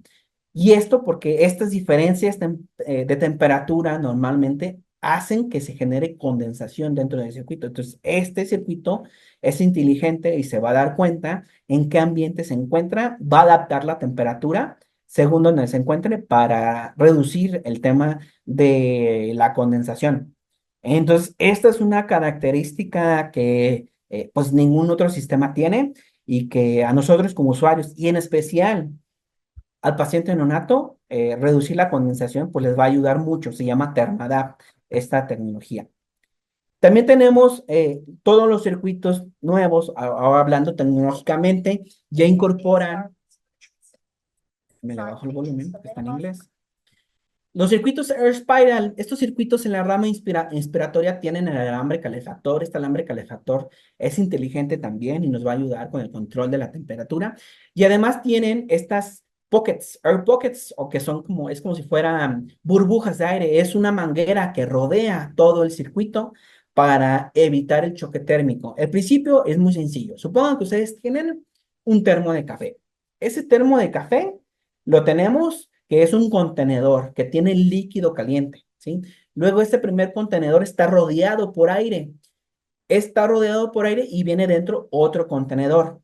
Y esto porque estas diferencias de temperatura normalmente hacen que se genere condensación dentro del circuito. Entonces, este circuito es inteligente y se va a dar cuenta en qué ambiente se encuentra, va a adaptar la temperatura según donde se encuentre para reducir el tema de la condensación. Entonces, esta es una característica que pues ningún otro sistema tiene y que a nosotros como usuarios y en especial al paciente neonato, reducir la condensación, pues les va a ayudar mucho. Se llama Thermadapt, esta tecnología. También tenemos todos los circuitos nuevos, ahora hablando tecnológicamente, ya incorporan, me le bajo el volumen, que está en inglés. Los circuitos Air Spiral, estos circuitos en la rama inspiratoria tienen el alambre calefactor. Este alambre calefactor es inteligente también y nos va a ayudar con el control de la temperatura. Y además tienen estas pockets, air pockets, o que son como, es como si fueran burbujas de aire. Es una manguera que rodea todo el circuito para evitar el choque térmico. El principio es muy sencillo. Supongan que ustedes tienen un termo de café. Ese termo de café lo tenemos que es un contenedor que tiene líquido caliente, ¿sí? Luego este primer contenedor está rodeado por aire. Está rodeado por aire y viene dentro otro contenedor.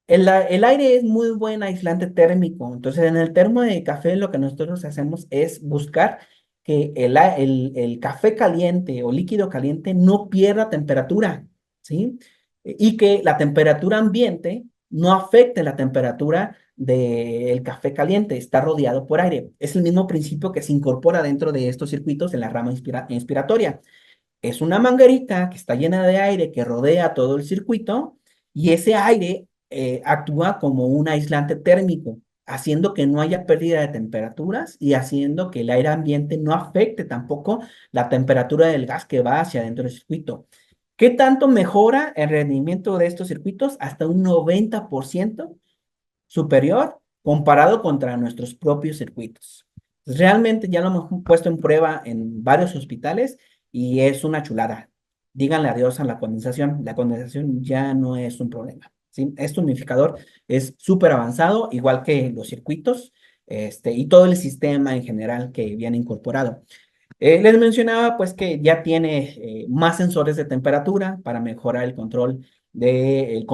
El aire es muy buen aislante térmico. Entonces, en el termo de café lo que nosotros hacemos es buscar que el café caliente o líquido caliente no pierda temperatura, ¿sí? Y que la temperatura ambiente no afecte la temperatura del café caliente. Está rodeado por aire. Es el mismo principio que se incorpora dentro de estos circuitos en la rama inspiratoria. Es una manguerita que está llena de aire que rodea todo el circuito y ese aire actúa como un aislante térmico, haciendo que no haya pérdida de temperaturas y haciendo que el aire ambiente no afecte tampoco la temperatura del gas que va hacia adentro del circuito. ¿Qué tanto mejora el rendimiento de estos circuitos? Hasta un 90% superior comparado contra nuestros propios circuitos. Realmente ya lo hemos puesto en prueba en varios hospitales y es una chulada. Díganle adiós a la condensación. La condensación ya no es un problema, ¿sí? Este unificador es súper avanzado, igual que los circuitos, y todo el sistema en general que viene incorporado. Les mencionaba pues que ya tiene más sensores de temperatura para mejorar el control de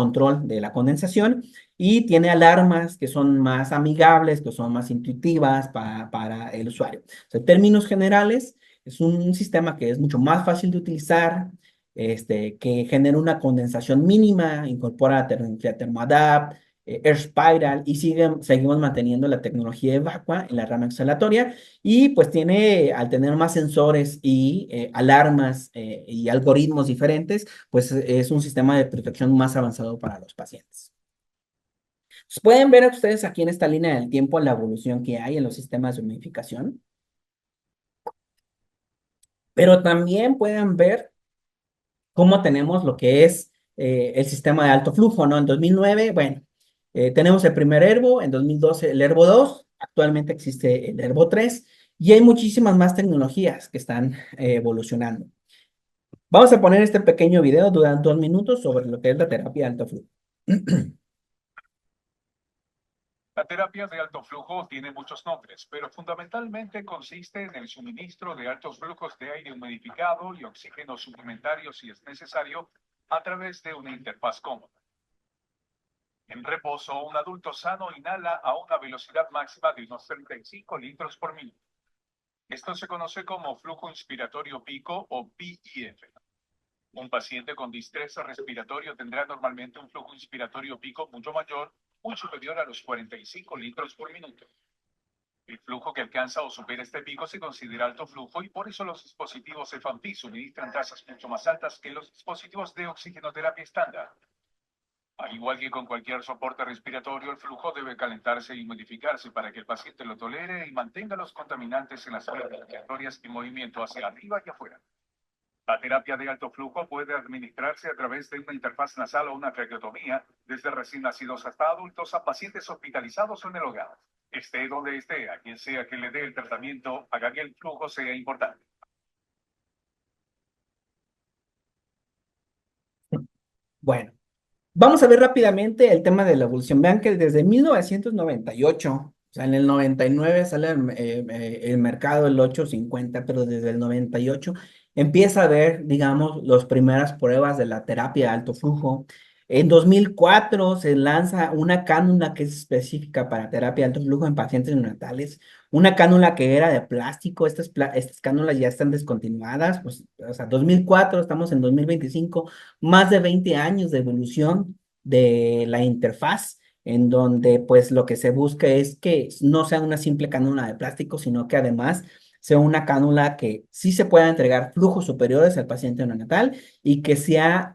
la condensación y tiene alarmas que son más amigables, que son más intuitivas para el usuario. O sea, en términos generales, es un sistema que es mucho más fácil de utilizar, que genera una condensación mínima, incorpora tecnología ThermoAdapt, Air Spiral y seguimos manteniendo la tecnología evacua en la rama exhalatoria y pues tiene, al tener más sensores y alarmas y algoritmos diferentes, pues es un sistema de protección más avanzado para los pacientes. Pues, pueden ver ustedes aquí en esta línea del tiempo la evolución que hay en los sistemas de humidificación, pero también pueden ver cómo tenemos lo que es el sistema de alto flujo, ¿no? En 2009, bueno, tenemos el primer Herbo, en 2012 el Herbo 2, actualmente existe el Herbo 3 y hay muchísimas más tecnologías que están evolucionando. Vamos a poner este pequeño video durante 2 minutos sobre lo que es la terapia de alto flujo. La terapia de alto flujo tiene muchos nombres, pero fundamentalmente consiste en el suministro de altos flujos de aire humidificado y oxígeno suplementario si es necesario a través de una interfaz cómoda. En reposo, un adulto sano inhala a una velocidad máxima de unos 35 litros por minuto. Esto se conoce como flujo inspiratorio pico o PIF. Un paciente con distrés respiratorio tendrá normalmente un flujo inspiratorio pico mucho mayor, muy superior a los 45 litros por minuto. El flujo que alcanza o supera este pico se considera alto flujo y por eso los dispositivos FAMP suministran tasas mucho más altas que los dispositivos de oxigenoterapia estándar. Al igual que con cualquier soporte respiratorio, el flujo debe calentarse y modificarse para que el paciente lo tolere y mantenga los contaminantes en las vías respiratorias en movimiento hacia arriba y afuera. La terapia de alto flujo puede administrarse a través de una interfaz nasal o una traqueotomía, desde recién nacidos hasta adultos a pacientes hospitalizados o en el hogar. Esté donde esté, a quien sea que le dé el tratamiento, haga que el flujo sea importante. Bueno, vamos a ver rápidamente el tema de la evolución. Vean que desde 1998, o sea, en el 99 sale el mercado el 850, pero desde el 98 empieza a ver, digamos, las primeras pruebas de la terapia de alto flujo. En 2004 se lanza una cánula que es específica para terapia de alto flujo en pacientes neonatales. Una cánula que era de plástico, estas cánulas ya están descontinuadas, pues, o sea, 2004, estamos en 2025, más de 20 años de evolución de la interfaz, en donde pues lo que se busca es que no sea una simple cánula de plástico, sino que además sea una cánula que sí se pueda entregar flujos superiores al paciente neonatal y que sea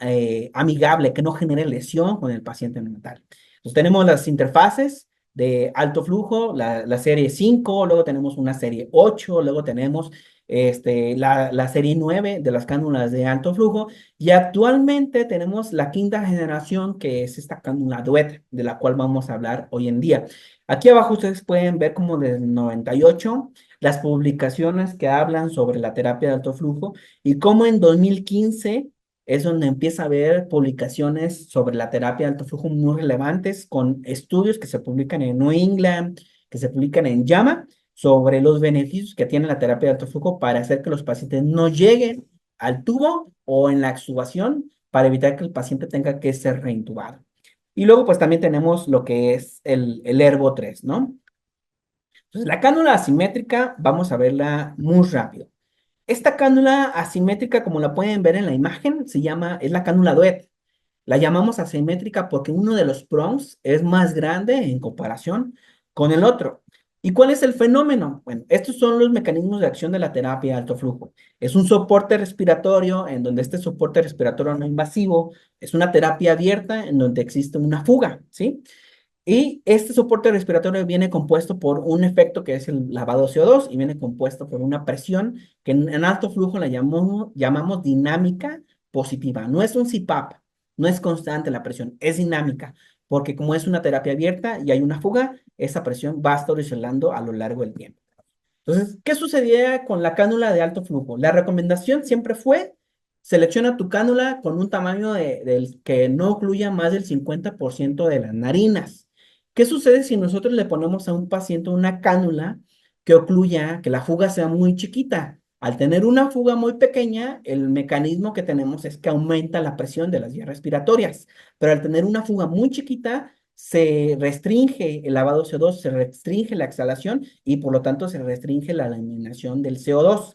amigable, que no genere lesión con el paciente neonatal. Entonces tenemos las interfaces de alto flujo, la serie 5, luego tenemos una serie 8, luego tenemos la serie 9 de las cánulas de alto flujo y actualmente tenemos la quinta generación que es esta cánula Duet, de la cual vamos a hablar hoy en día. Aquí abajo ustedes pueden ver como desde el 98 las publicaciones que hablan sobre la terapia de alto flujo y cómo en 2015 es donde empieza a haber publicaciones sobre la terapia de alto flujo muy relevantes con estudios que se publican en New England, que se publican en JAMA sobre los beneficios que tiene la terapia de alto flujo para hacer que los pacientes no lleguen al tubo o en la extubación para evitar que el paciente tenga que ser reintubado. Y luego pues también tenemos lo que es el Herbo 3, ¿no? Entonces la cánula asimétrica vamos a verla muy rápido. Esta cánula asimétrica, como la pueden ver en la imagen, es la cánula Duet. La llamamos asimétrica porque uno de los prongs es más grande en comparación con el otro. ¿Y cuál es el fenómeno? Bueno, estos son los mecanismos de acción de la terapia de alto flujo. Es un soporte respiratorio en donde este soporte respiratorio no invasivo es una terapia abierta en donde existe una fuga, ¿sí? Y este soporte respiratorio viene compuesto por un efecto que es el lavado CO2 y viene compuesto por una presión que en alto flujo la llamamos dinámica positiva. No es un CPAP, no es constante la presión, es dinámica, porque como es una terapia abierta y hay una fuga, esa presión va a estar oscilando a lo largo del tiempo. Entonces, ¿qué sucedía con la cánula de alto flujo? La recomendación siempre fue, selecciona tu cánula con un tamaño del que no ocluya más del 50% de las narinas. ¿Qué sucede si nosotros le ponemos a un paciente una cánula que ocluya, que la fuga sea muy chiquita? Al tener una fuga muy pequeña, el mecanismo que tenemos es que aumenta la presión de las vías respiratorias, pero al tener una fuga muy chiquita, se restringe el lavado CO2, se restringe la exhalación y por lo tanto se restringe la eliminación del CO2.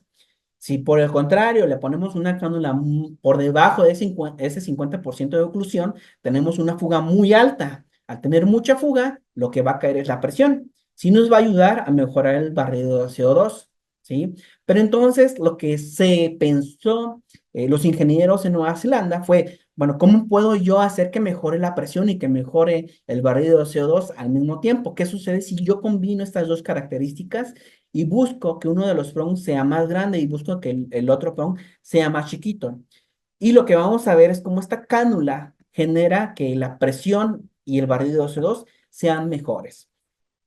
Si por el contrario le ponemos una cánula por debajo de ese 50% de oclusión, tenemos una fuga muy alta. Al tener mucha fuga, lo que va a caer es la presión. Sí nos va a ayudar a mejorar el barrido de CO2, ¿sí? Pero entonces lo que se pensó, los ingenieros en Nueva Zelanda fue, bueno, ¿cómo puedo yo hacer que mejore la presión y que mejore el barrido de CO2 al mismo tiempo? ¿Qué sucede si yo combino estas dos características y busco que uno de los prongs sea más grande y busco que el otro prong sea más chiquito? Y lo que vamos a ver es cómo esta cánula genera que la presión y el barrido de CO2 sean mejores.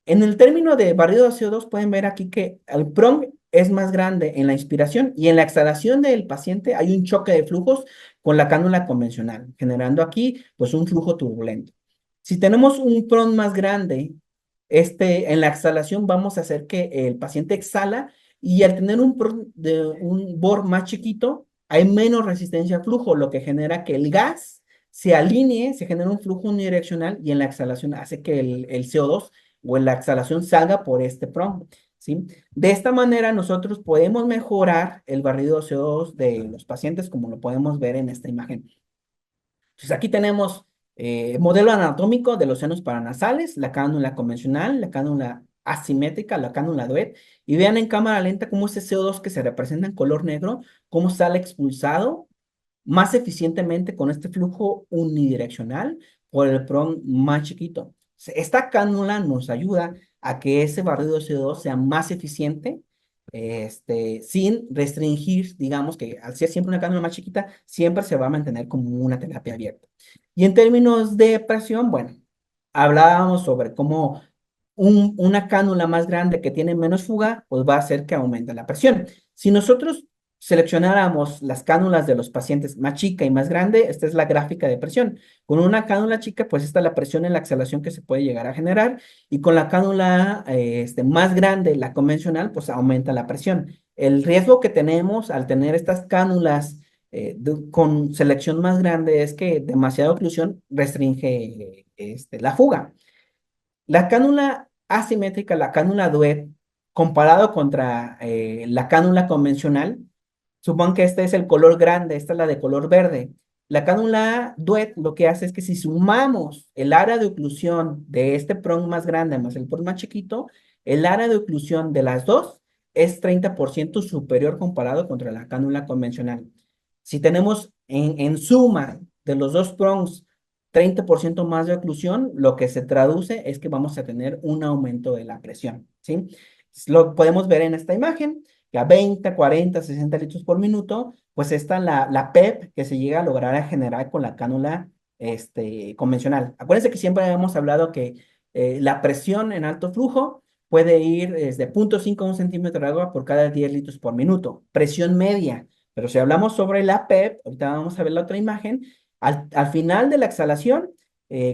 En el término de barrido de CO2 pueden ver aquí que el prong es más grande en la inspiración y en la exhalación del paciente hay un choque de flujos con la cánula convencional, generando aquí pues un flujo turbulento. Si tenemos un prong más grande, en la exhalación vamos a hacer que el paciente exhala y al tener un prong de un bore más chiquito, hay menos resistencia al flujo, lo que genera que el gas se alinee, se genera un flujo unidireccional y en la exhalación hace que el CO2 o en la exhalación salga por este prong, ¿sí? De esta manera nosotros podemos mejorar el barrido de CO2 de los pacientes como lo podemos ver en esta imagen. Entonces aquí tenemos modelo anatómico de los senos paranasales, la cánula convencional, la cánula asimétrica, la cánula DOET, y vean en cámara lenta cómo ese CO2 que se representa en color negro, cómo sale expulsado más eficientemente con este flujo unidireccional por el prong más chiquito. Esta cánula nos ayuda a que ese barrido de CO2 sea más eficiente, sin restringir, digamos que al ser siempre una cánula más chiquita, siempre se va a mantener como una terapia abierta. Y en términos de presión, bueno, hablábamos sobre cómo una cánula más grande que tiene menos fuga, pues va a hacer que aumente la presión. Si nosotros seleccionáramos las cánulas de los pacientes más chica y más grande, esta es la gráfica de presión. Con una cánula chica, pues esta es la presión en la exhalación que se puede llegar a generar, y con la cánula más grande, la convencional, pues aumenta la presión. El riesgo que tenemos al tener estas cánulas con selección más grande es que demasiada oclusión restringe la fuga. La cánula asimétrica, la cánula DOET, comparado contra la cánula convencional, supongo que este es el color grande, esta es la de color verde. La cánula DOET lo que hace es que si sumamos el área de oclusión de este prong más grande más el prong más chiquito, el área de oclusión de las dos es 30% superior comparado contra la cánula convencional. Si tenemos en suma de los dos prongs 30% más de oclusión, lo que se traduce es que vamos a tener un aumento de la presión, ¿sí? Lo podemos ver en esta imagen, que a 20, 40, 60 litros por minuto, pues está la PEP que se llega a lograr a generar con la cánula convencional. Acuérdense que siempre hemos hablado que la presión en alto flujo puede ir desde 0.5 a 1 centímetro de agua por cada 10 litros por minuto, presión media. Pero si hablamos sobre la PEP, ahorita vamos a ver la otra imagen, al final de la exhalación,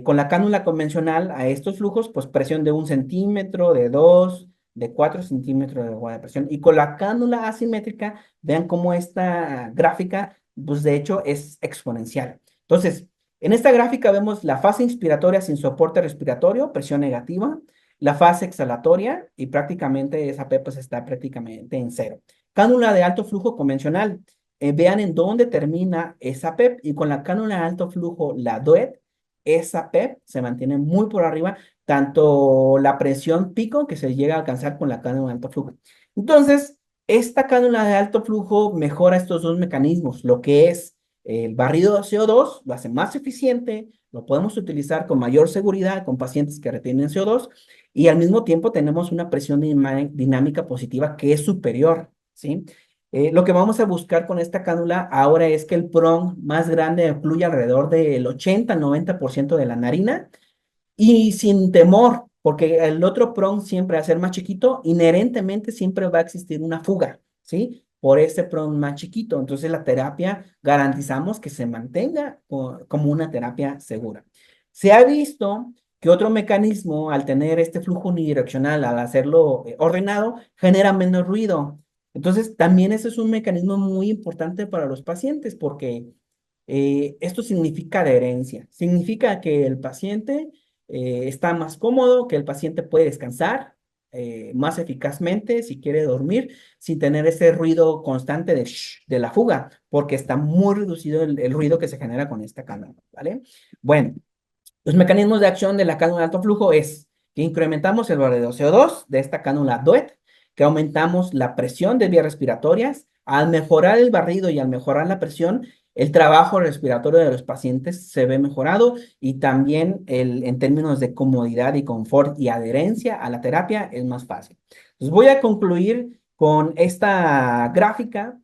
con la cánula convencional a estos flujos, pues presión de 1 centímetro, de 2, de 4 centímetros de agua de presión. Y con la cánula asimétrica, vean cómo esta gráfica, pues de hecho es exponencial. Entonces, en esta gráfica vemos la fase inspiratoria sin soporte respiratorio, presión negativa, la fase exhalatoria y prácticamente esa P pues está prácticamente en cero. Cánula de alto flujo convencional. Vean en dónde termina esa PEP y con la cánula de alto flujo, la DOET, esa PEP se mantiene muy por arriba, tanto la presión pico que se llega a alcanzar con la cánula de alto flujo. Entonces, esta cánula de alto flujo mejora estos dos mecanismos, lo que es el barrido de CO2, lo hace más eficiente, lo podemos utilizar con mayor seguridad con pacientes que retienen CO2 y al mismo tiempo tenemos una presión dinámica positiva que es superior, ¿sí? Lo que vamos a buscar con esta cánula ahora es que el prong más grande ocluya alrededor del 80 al 90% de la narina y sin temor porque el otro prong siempre va a ser más chiquito, inherentemente siempre va a existir una fuga, ¿sí? Por ese prong más chiquito. Entonces la terapia garantizamos que se mantenga como una terapia segura. Se ha visto que otro mecanismo, al tener este flujo unidireccional, al hacerlo ordenado, genera menos ruido. Entonces, también ese es un mecanismo muy importante para los pacientes porque esto significa adherencia. Significa que el paciente está más cómodo, que el paciente puede descansar más eficazmente si quiere dormir, sin tener ese ruido constante de, de la fuga, porque está muy reducido el ruido que se genera con esta cámara, ¿vale? Bueno. Los mecanismos de acción de la cánula de alto flujo es que incrementamos el barrido CO2 de esta cánula DOET, que aumentamos la presión de vías respiratorias. Al mejorar el barrido y al mejorar la presión, el trabajo respiratorio de los pacientes se ve mejorado y también en términos de comodidad y confort y adherencia a la terapia es más fácil. Entonces voy a concluir con esta gráfica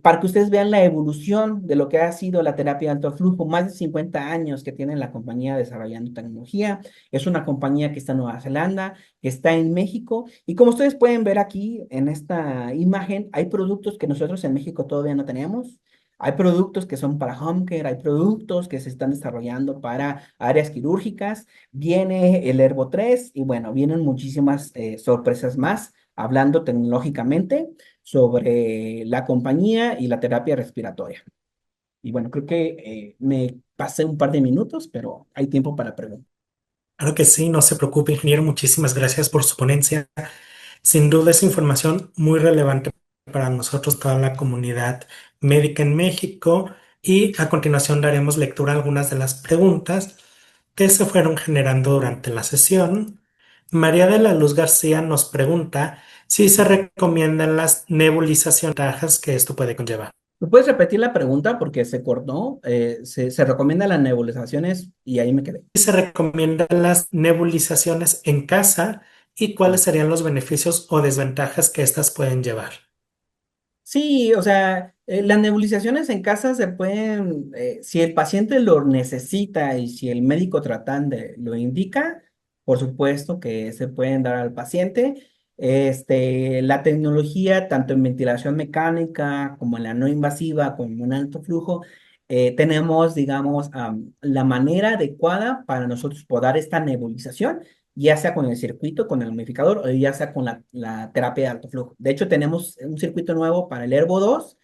para que ustedes vean la evolución de lo que ha sido la terapia de alto flujo, más de 50 años que tiene la compañía desarrollando tecnología. Es una compañía que está en Nueva Zelanda, que está en México, y como ustedes pueden ver aquí en esta imagen, hay productos que nosotros en México todavía no tenemos. Hay productos que son para home care, hay productos que se están desarrollando para áreas quirúrgicas. Viene el Herbo 3 y bueno, vienen muchísimas sorpresas más hablando tecnológicamente sobre la compañía y la terapia respiratoria. Y bueno, creo que me pasé un par de minutos, pero hay tiempo para preguntas. Claro que sí, no se preocupe, ingeniero. Muchísimas gracias por su ponencia. Sin duda es información muy relevante para nosotros, toda la comunidad médica en México. Y a continuación daremos lectura a algunas de las preguntas que se fueron generando durante la sesión. María de la Luz García nos pregunta si se recomiendan las nebulizaciones, ventajas que esto puede conllevar. ¿Me puedes repetir la pregunta? Porque se cortó. Se recomiendan las nebulizaciones y ahí me quedé. Si se recomiendan las nebulizaciones en casa y cuáles serían los beneficios o desventajas que estas pueden llevar. Sí, o sea, las nebulizaciones en casa se pueden, si el paciente lo necesita y si el médico tratante lo indica, por supuesto que se pueden dar al paciente. La tecnología, tanto en ventilación mecánica como en la no invasiva, como en alto flujo, tenemos, digamos, la manera adecuada para nosotros poder dar esta nebulización ya sea con el circuito, con el humidificador, o ya sea con la terapia de alto flujo. De hecho, tenemos un circuito nuevo para el Herbo 2,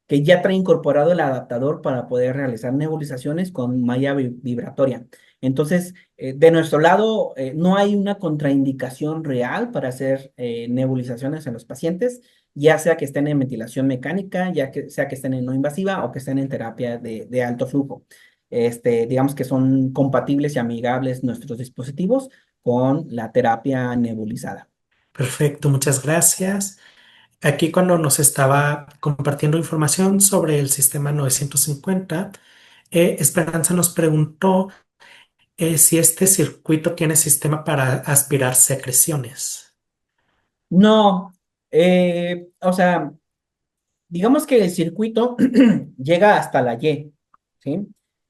que ya trae incorporado el adaptador para poder realizar nebulizaciones con malla vibratoria. Entonces, de nuestro lado, no hay una contraindicación real para hacer nebulizaciones en los pacientes, ya sea que estén en ventilación mecánica, ya que sea que estén en no invasiva o que estén en terapia de alto flujo. Digamos que son compatibles y amigables nuestros dispositivos con la terapia nebulizada. Perfecto, muchas gracias. Aquí cuando nos estaba compartiendo información sobre el sistema 950, Esperanza nos preguntó si este circuito tiene sistema para aspirar secreciones. No, o sea, digamos que el circuito llega hasta la Y, ¿sí?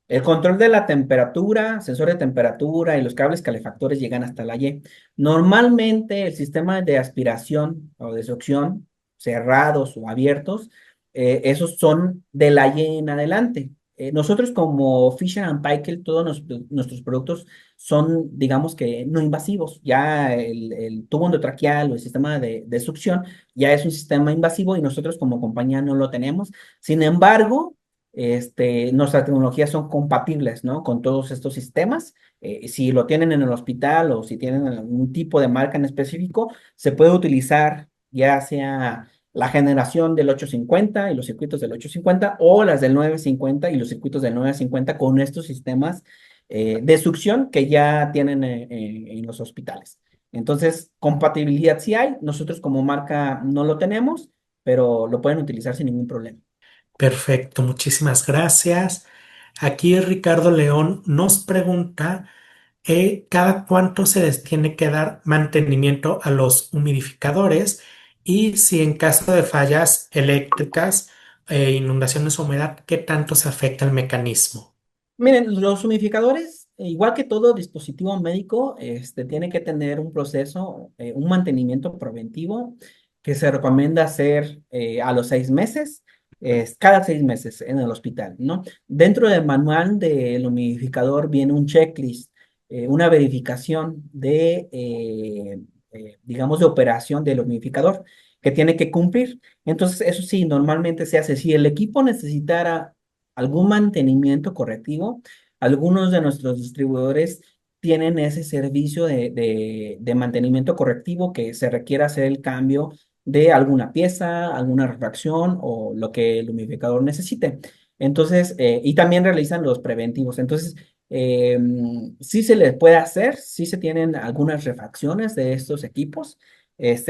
El control de la temperatura, sensor de temperatura y los cables calefactores llegan hasta la Y. Normalmente el sistema de aspiración o de succión, cerrados o abiertos, esos son de la Y en adelante. Nosotros como Fisher and Paykel, todos nuestros productos son, digamos que, no invasivos. Ya el tubo endotraqueal o el sistema de succión ya es un sistema invasivo y nosotros como compañía no lo tenemos. Sin embargo, nuestras tecnologías son compatibles, ¿no? Con todos estos sistemas. Si lo tienen en el hospital o si tienen algún tipo de marca en específico, se puede utilizar ya sea la generación del 850 y los circuitos del 850 o las del 950 y los circuitos del 950 con estos sistemas de succión que ya tienen en los hospitales. Entonces, compatibilidad sí hay, nosotros como marca no lo tenemos, pero lo pueden utilizar sin ningún problema. Perfecto, muchísimas gracias. Aquí Ricardo León nos pregunta cada cuánto se les tiene que dar mantenimiento a los humidificadores y si en caso de fallas eléctricas, inundaciones o humedad, qué tanto se afecta el mecanismo. Miren, los humidificadores igual que todo dispositivo médico, tiene que tener un proceso, un mantenimiento preventivo que se recomienda hacer a los 6 meses, cada 6 meses en el hospital, ¿no? Dentro del manual del humidificador viene un checklist, una verificación digamos, de operación del humidificador que tiene que cumplir. Entonces, eso sí, normalmente se hace. Si el equipo necesitara algún mantenimiento correctivo, algunos de nuestros distribuidores tienen ese servicio de mantenimiento correctivo que se requiere hacer el cambio de alguna pieza, alguna refracción o lo que el humidificador necesite. Entonces, y también realizan los preventivos. Entonces, sí se les puede hacer, sí se tienen algunas refacciones de estos equipos.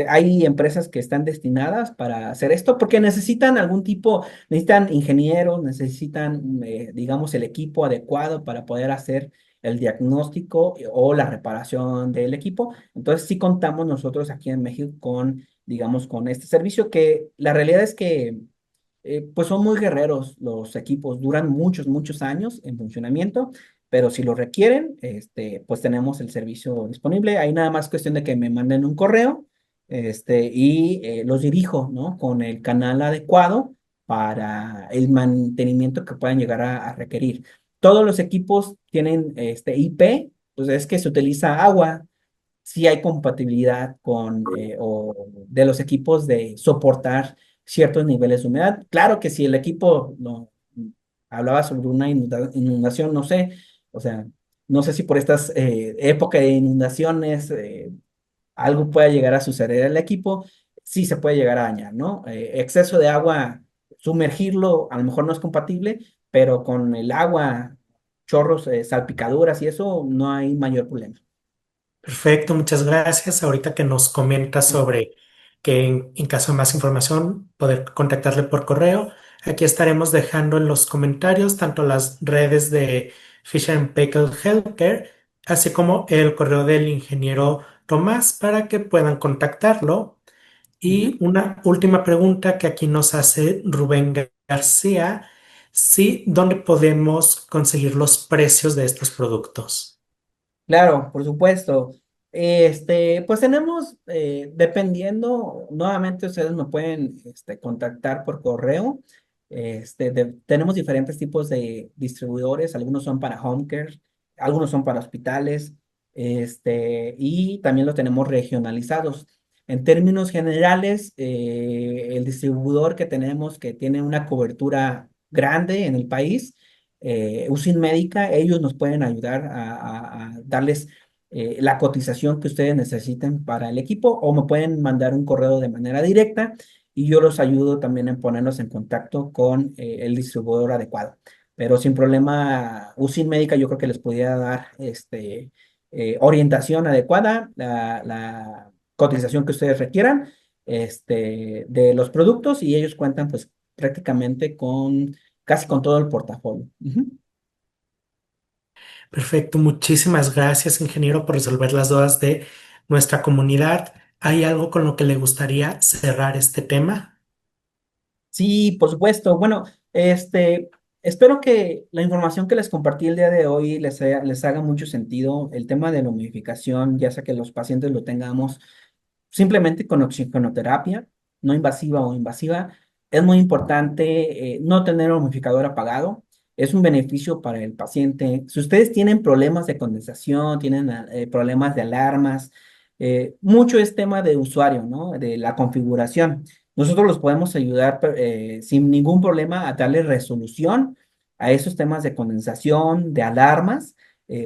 Hay empresas que están destinadas para hacer esto porque necesitan ingenieros, necesitan, digamos, el equipo adecuado para poder hacer el diagnóstico o la reparación del equipo. Entonces, sí contamos nosotros aquí en México con, digamos, con este servicio que la realidad es que pues son muy guerreros los equipos, duran muchos, muchos años en funcionamiento, pero si lo requieren, pues tenemos el servicio disponible. Hay nada más cuestión de que me manden un correo, y los dirijo, ¿no? Con el canal adecuado para el mantenimiento que puedan llegar a requerir. Todos los equipos tienen IP, pues es que se utiliza agua, si hay compatibilidad o de los equipos de soportar ciertos niveles de humedad. Claro que si el equipo no hablaba sobre una inundación, no sé, o sea, no sé si por estas épocas de inundaciones algo pueda llegar a suceder al equipo, sí se puede llegar a dañar, ¿no? Exceso de agua, sumergirlo a lo mejor no es compatible, pero con el agua, chorros, salpicaduras y eso, no hay mayor problema. Perfecto, muchas gracias. Ahorita que nos comenta sobre que en caso de más información poder contactarle por correo, aquí estaremos dejando en los comentarios tanto las redes de Fisher Paykel Healthcare, así como el correo del ingeniero Tomás para que puedan contactarlo. Y Ujú. una última pregunta que aquí nos hace Rubén García, sí, ¿dónde podemos conseguir los precios de estos productos? Claro, por supuesto. Pues tenemos, dependiendo, nuevamente ustedes me pueden contactar por correo. Tenemos diferentes tipos de distribuidores, algunos son para home care, algunos son para hospitales, y también los tenemos regionalizados. En términos generales, el distribuidor que tenemos que tiene una cobertura grande en el país, USIN Médica, ellos nos pueden ayudar a darles la cotización que ustedes necesiten para el equipo o me pueden mandar un correo de manera directa y yo los ayudo también en ponernos en contacto con el distribuidor adecuado. Pero sin problema, USIN Médica yo creo que les podría dar orientación adecuada, la cotización que ustedes requieran de los productos y ellos cuentan pues prácticamente con casi con todo el portafolio. Ujú. Perfecto, muchísimas gracias, ingeniero, por resolver las dudas de nuestra comunidad. ¿Hay algo con lo que le gustaría cerrar este tema? Sí, por supuesto. Bueno, espero que la información que les compartí el día de hoy les haga mucho sentido. El tema de la humidificación, ya sea que los pacientes lo tengamos simplemente con oxigenoterapia, no invasiva o invasiva. Es muy importante no tener el humidificador apagado. Es un beneficio para el paciente. Si ustedes tienen problemas de condensación, tienen problemas de alarmas, mucho es tema de usuario, ¿no? De la configuración. Nosotros los podemos ayudar sin ningún problema a darle resolución a esos temas de condensación, de alarmas,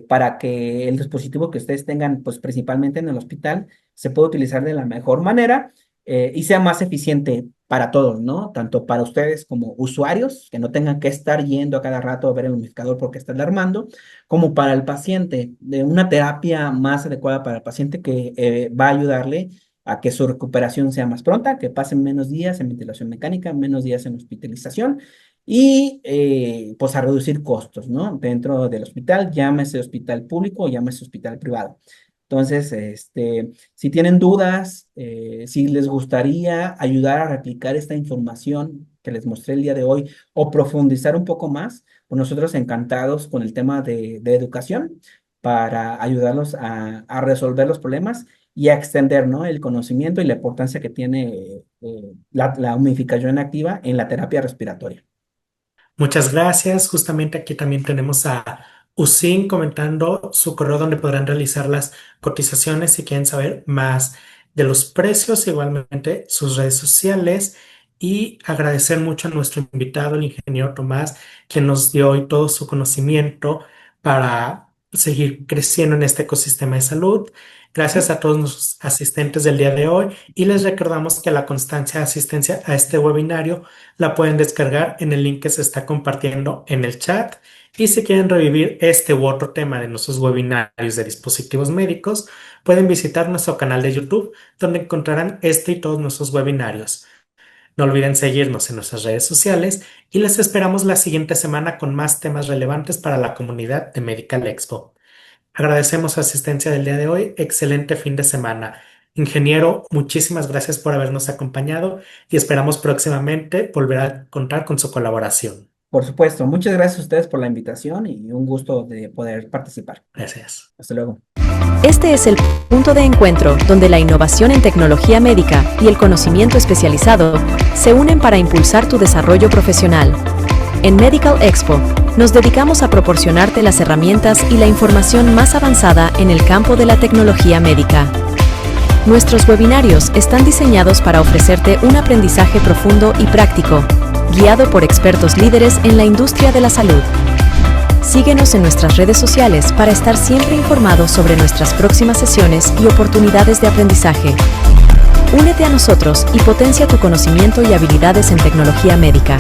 para que el dispositivo que ustedes tengan, pues principalmente en el hospital, se puede utilizar de la mejor manera y sea más eficiente para todos, ¿no? Tanto para ustedes como usuarios, que no tengan que estar yendo a cada rato a ver el humidificador porque está alarmando, como para el paciente, de una terapia más adecuada para el paciente que va a ayudarle a que su recuperación sea más pronta, que pasen menos días en ventilación mecánica, menos días en hospitalización y pues a reducir costos, ¿no? Dentro del hospital, llámese hospital público o llámese hospital privado. Entonces, si tienen dudas, si les gustaría ayudar a replicar esta información que les mostré el día de hoy o profundizar un poco más, pues nosotros encantados con el tema de educación para ayudarlos a resolver los problemas y a extender, ¿no? El conocimiento y la importancia que tiene la humidificación activa en la terapia respiratoria. Muchas gracias. Justamente aquí también tenemos a Usin comentando su correo donde podrán realizar las cotizaciones si quieren saber más de los precios, igualmente sus redes sociales. Y agradecer mucho a nuestro invitado, el ingeniero Tomás, quien nos dio hoy todo su conocimiento para seguir creciendo en este ecosistema de salud. Gracias a todos los asistentes del día de hoy y les recordamos que la constancia de asistencia a este webinario la pueden descargar en el link que se está compartiendo en el chat. Y si quieren revivir este u otro tema de nuestros webinarios de dispositivos médicos, pueden visitar nuestro canal de YouTube, donde encontrarán este y todos nuestros webinarios. No olviden seguirnos en nuestras redes sociales y les esperamos la siguiente semana con más temas relevantes para la comunidad de Medical Expo. Agradecemos su asistencia del día de hoy. Excelente fin de semana. Ingeniero, muchísimas gracias por habernos acompañado y esperamos próximamente volver a contar con su colaboración. Por supuesto, muchas gracias a ustedes por la invitación y un gusto de poder participar. Gracias. Hasta luego. Este es el punto de encuentro donde la innovación en tecnología médica y el conocimiento especializado se unen para impulsar tu desarrollo profesional. En Medical Expo, nos dedicamos a proporcionarte las herramientas y la información más avanzada en el campo de la tecnología médica. Nuestros webinarios están diseñados para ofrecerte un aprendizaje profundo y práctico, guiado por expertos líderes en la industria de la salud. Síguenos en nuestras redes sociales para estar siempre informado sobre nuestras próximas sesiones y oportunidades de aprendizaje. Únete a nosotros y potencia tu conocimiento y habilidades en tecnología médica.